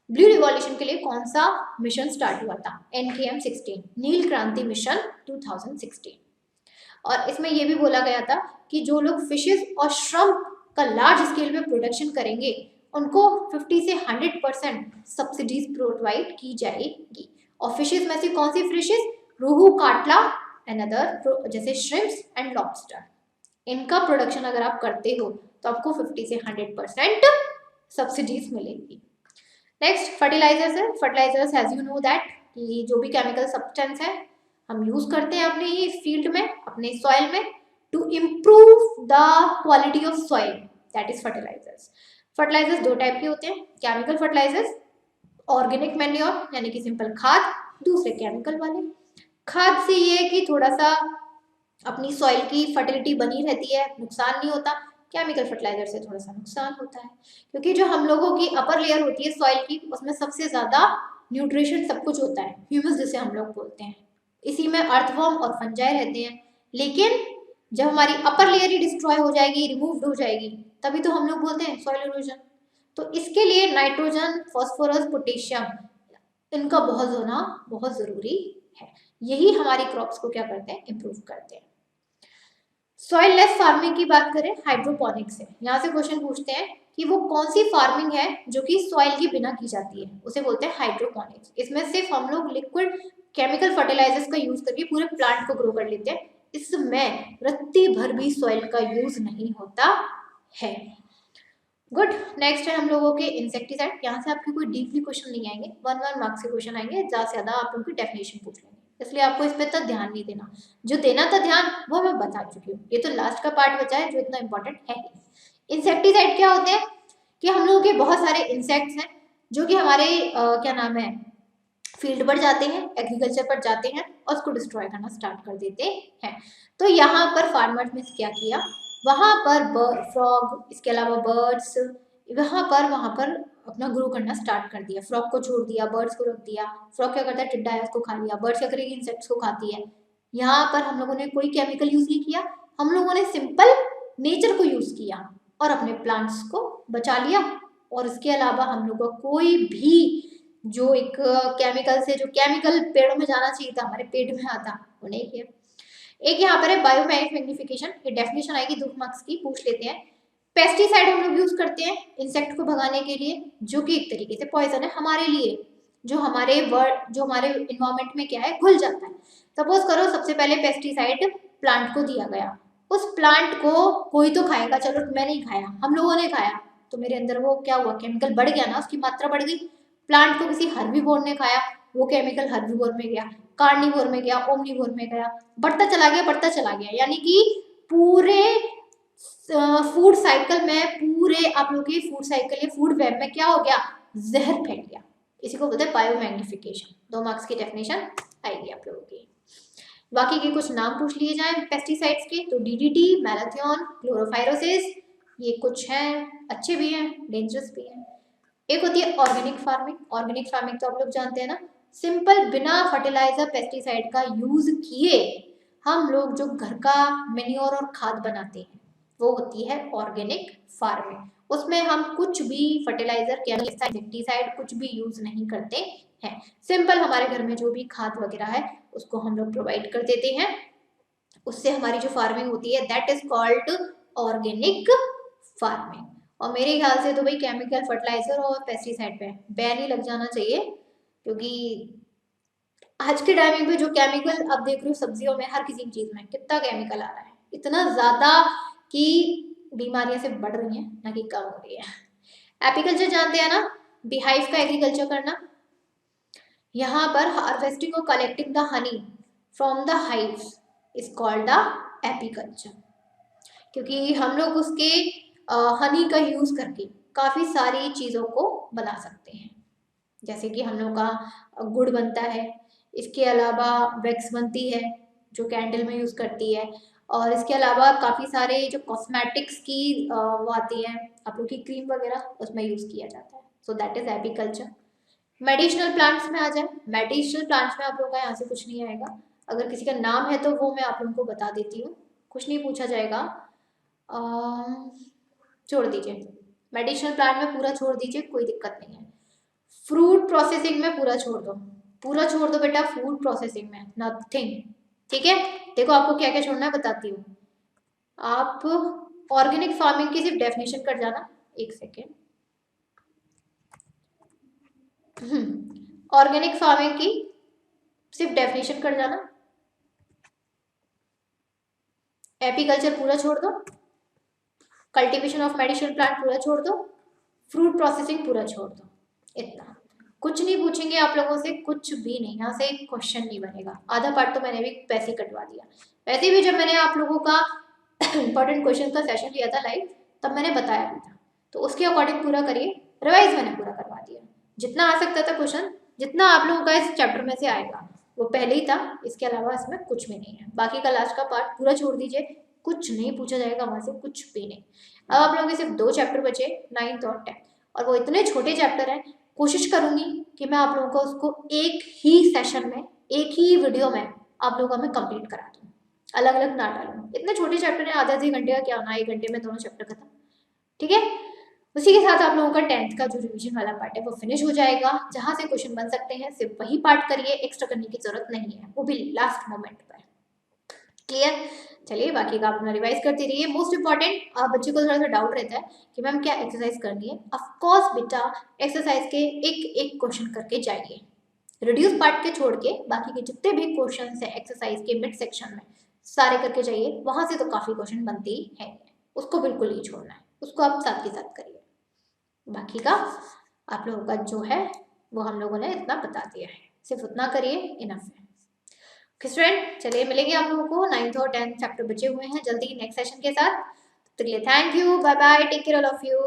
ब्लू रिवॉल्यूशन के लिए कौन सा मिशन स्टार्ट हुआ था, NKM 16, नील क्रांति मिशन 2016। और इसमें यह भी बोला गया था कि जो लोग फिशेस और श्रम्प का लार्ज स्केल पे प्रोडक्शन करेंगे उनको 50 से 100% सब्सिडीज प्रोवाइड की जाएगी। और फिशेस में से कौन सी fishes, rohu, catla and other, जैसे श्रिम्प्स एंड लॉबस्टर, इनका प्रोडक्शन अगर आप करते हो तो आपको 50 से 100% सब्सिडीज मिलेगी। नेक्स्ट फर्टिलाइजर्स है। Fertilizers as you know that कि जो भी केमिकल सब्सटेंस है हम यूज करते हैं अपने ही फील्ड में, अपने सॉइल में, to improve the quality of soil, that is fertilizers. Fertilizers दो टाइप के होते हैं, केमिकल फर्टिलाइजर्स, ऑर्गेनिक मैन्योर यानी कि सिंपल खाद, दूसरे केमिकल वाले। खाद से ये है कि थोड़ा सा अपनी सॉइल की फर्टिलिटी बनी रहती है, नुकसान नहीं होता। केमिकल फर्टिलाइजर से थोड़ा सा नुकसान होता है, क्योंकि जो हम लोगों की अपर लेयर होती है सॉइल की, उसमें सबसे ज्यादा न्यूट्रिशन सब कुछ होता है, ह्यूमस जिसे हम लोग बोलते हैं, इसी में अर्थवर्म और फंजाई रहते हैं। लेकिन जब हमारी अपर लेयर ही डिस्ट्रॉय हो जाएगी, रिमूव्ड हो जाएगी, तभी तो हम लोग बोलते हैं सॉइल इरोजन। तो इसके लिए नाइट्रोजन, फास्फोरस, पोटेशियम, इनका बहुत होना बहुत जरूरी है। यही हमारी क्रॉप्स को क्या करते हैं, इंप्रूव करते हैं। सॉइल लेस फार्मिंग की बात करें, हाइड्रोपोनिक्स है। यहाँ से क्वेश्चन पूछते हैं कि वो कौन सी फार्मिंग है जो कि सॉइल के बिना की जाती है, उसे बोलते हैं हाइड्रोपोनिक्स। इसमें सिर्फ हम लोग लिक्विड केमिकल फर्टिलाइजर्स का यूज करके पूरे प्लांट को ग्रो कर लेते हैं, इसमें रत्ती भर भी सॉइल का यूज नहीं होता है। गुड। नेक्स्ट है हम लोगों के इंसेक्टिसाइड। यहाँ से आपके कोई डीपली क्वेश्चन नहीं आएंगे, 1 मार्क्स के क्वेश्चन आएंगे, ज्यादा से ज्यादा आप लोगों की डेफिनेशन पूछ लेंगे, इसलिए आपको इस पर तो ध्यान नहीं देना। जो देना था ध्यान वो मैं बता चुकी हूँ, ये तो लास्ट का पार्ट बचा है जो इतना इंपॉर्टेंट है। इंसेक्टिसाइड क्या होते हैं कि हम लोगों के बहुत सारे इंसेक्ट्स हैं जो कि हमारे क्या नाम है, फील्ड पर जाते हैं, एग्रीकल्चर पर जाते हैं और उसको डिस्ट्रॉय करना स्टार्ट कर देते हैं। तो यहाँ पर फार्मर्स ने क्या किया, वहां पर फ्रॉग, इसके अलावा बर्ड्स, वहां पर अपना ग्रो करना स्टार्ट कर दिया। फ्रॉग को छोड़ दिया, बर्ड्स को रख दिया। फ्रॉग क्या करता है, टिड्डा है उसको खा लिया, बर्ड्स क्या करेगी, इंसेक्ट्स को खाती है। यहाँ पर हम लोगों ने कोई केमिकल यूज नहीं किया, हम लोगों ने सिंपल नेचर को यूज किया और अपने प्लांट्स को बचा लिया। और इसके अलावा हम लोग को कोई भी जो एक केमिकल से, जो केमिकल पेड़ों में जाना चाहिए था हमारे पेट में आता, वो नहीं किया। एक यहाँ पर है बायोमैग्निफिकेशन, ये डेफिनेशन आएगी 2 मार्क्स की, पूछ लेते हैं। पेस्टिसाइड हम लोग यूज करते हैं इंसेक्ट को भगाने के लिए, जो कि एक तरीके से पॉइजन है हमारे लिए, जो हमारे इन्वायरमेंट में क्या है, घुल जाता है। सपोज करो सबसे पहले पेस्टिसाइड प्लांट को दिया गया, उस प्लांट को कोई तो खाएगा, चलो मैं नहीं खाया, हम लोगों ने खाया, तो मेरे अंदर वो क्या हुआ, केमिकल बढ़ गया ना, उसकी मात्रा बढ़ गई। प्लांट को किसी हर्बीवोर ने खाया, वो केमिकल हर्बीवोर में गया, कार्निवोर में गया, ओमनीवोर में गया, बढ़ता चला गया, बढ़ता चला गया, यानी कि पूरे फूड साइकिल में, पूरे आप लोग की फूड साइकिल या फूड वेब में क्या हो गया, जहर फैल गया। इसी को बोलते हैं बायोमैग्निफिकेशन। 2 मार्क्स की डेफिनेशन आएगी आप लोगों की। बाकी के कुछ नाम पूछ लिए जाए पेस्टिसाइड्स के, तो डीडीटी, मैलाथियन, क्लोरोफाइरोसिस, ये कुछ हैं, अच्छे भी हैं, डेंजरस भी हैं। एक होती है ऑर्गेनिक फार्मिंग। ऑर्गेनिक फार्मिंग तो आप लोग जानते हैं ना, सिंपल बिना फर्टिलाइजर पेस्टिसाइड का यूज किए हम लोग जो घर का मेन्योर और खाद बनाते हैं, वो होती है ऑर्गेनिक फार्मिंग। उसमें हम कुछ भी फर्टिलाइजर, इंसेक्टिसाइड कुछ भी यूज नहीं करते हैं। सिंपल हमारे घर में जो भी खाद वगैरह है उसको हम लोग प्रोवाइड कर देते हैं, उससे हमारी जो फार्मिंग होती है that is called organic farming. और मेरे ख्याल से तो भाई केमिकल फर्टिलाइजर और पेस्टिसाइड पे बैन ही लग जाना चाहिए, क्योंकि आज के टाइमिंग पे जो केमिकल आप देख रहे हो सब्जियों में, हर किसी चीज में कितना केमिकल आ रहा है, इतना ज्यादा कि बीमारियां से बढ़ रही हैं ना कि कम हो रही है। एपीकल्चर जानते हैं ना, बीहाइव का एग्रीकल्चर करना। यहाँ पर हार्वेस्टिंग और collecting the honey from the hives is called the apiculture, क्योंकि हम लोग उसके हनी का यूज करके काफी सारी चीजों को बना सकते हैं, जैसे कि हम लोग का गुड़ बनता है, इसके अलावा वैक्स बनती है जो कैंडल में यूज करती है, और इसके अलावा काफी सारे जो कॉस्मेटिक्स की वो आती है आप लोग की क्रीम वगैरह, उसमें यूज किया जाता है। So that is apiculture. Medicinal plants में आ जाए, मेडिसिनल प्लांट्स में आप लोग का यहाँ से कुछ नहीं आएगा। अगर किसी का नाम है तो वो मैं आप लोगों को बता देती हूँ, कुछ नहीं पूछा जाएगा। छोड़ दीजिए, मेडिसिनल प्लांट में पूरा छोड़ दीजिए, कोई दिक्कत नहीं है। फ्रूट प्रोसेसिंग में पूरा छोड़ दो, पूरा छोड़ दो बेटा, फूड प्रोसेसिंग में नथिंग, ठीक है। देखो आपको क्या क्या छोड़ना है बताती हूँ। आप ऑर्गेनिक फार्मिंग की सिर्फ डेफिनेशन कर जाना, एक सेकेंड। ऑर्गेनिक फार्मिंग की सिर्फ डेफिनेशन कर जाना, एपीकल्चर पूरा छोड़ दो, कल्टीवेशन ऑफ मेडिसिनल प्लांट पूरा छोड़ दो, फ्रूट प्रोसेसिंग पूरा छोड़ दो, इतना। कुछ नहीं पूछेंगे आप लोगों से, कुछ भी नहीं, यहाँ से क्वेश्चन नहीं बनेगा। आधा पार्ट तो मैंने भी पैसे कटवा दिया। वैसे भी जब मैंने आप लोगों का इंपॉर्टेंट क्वेश्चन का सेशन लिया था लाइव, तब मैंने बताया भी था, तो उसके अकॉर्डिंग पूरा करिए। रिवाइज मैंने पूरा करवा दिया, जितना आ सकता था क्वेश्चन, जितना आप लोगों का इस चैप्टर में से आएगा वो पहले ही था, इसके अलावा इसमें कुछ भी नहीं है। बाकी का लास्ट का पार्ट पूरा छोड़ दीजिए, कुछ नहीं पूछा जाएगा वहां से, कुछ भी नहीं। अब आप लोगों के सिर्फ 2 चैप्टर बचे, 9th और 10th, और वो इतने छोटे चैप्टर हैं, कोशिश करूंगी कि मैं आप लोगों को उसको एक ही सेशन में, एक ही वीडियो में आप लोगों में कंप्लीट करा दूँ, अलग अलग ना डालूं। इतने छोटे चैप्टर हैं, आधे घंटे का क्या होना, 1 घंटे में दोनों चैप्टर खत्म, ठीक है। उसी के साथ आप लोगों का 10th का जो रिवीजन वाला पार्ट है वो फिनिश हो जाएगा। जहां से क्वेश्चन बन सकते हैं सिर्फ वही पार्ट करिए, एक्स्ट्रा करने की जरूरत नहीं है, वो भी लास्ट मोमेंट पर। क्लियर। चलिए बाकी का आप अपना रिवाइज करते रहिए। मोस्ट इंपॉर्टेंट, आप बच्चे को थोड़ा सा डाउट रहता है कि मैम क्या एक्सरसाइज करनी है। ऑफकोर्स बेटा, एक्सरसाइज के एक एक क्वेश्चन करके जाइए, रिड्यूस पार्ट के छोड़ के बाकी के जितने भी क्वेश्चन है एक्सरसाइज के मिड सेक्शन में सारे करके जाइए। वहां से तो काफी क्वेश्चन बनते ही है, उसको बिल्कुल नहीं छोड़ना है, उसको आप साथ के साथ करिए। बाकी का आप लोगों का जो है वो हम लोगों ने इतना बता दिया है, सिर्फ उतना करिए, इनफ है। स्टूडेंट चलिए मिलेंगे आप लोगों को 9th और 10th चैप्टर बचे हुए हैं जल्दी नेक्स्ट सेशन के साथ। तो चलिए thank you, bye bye, take care all of you.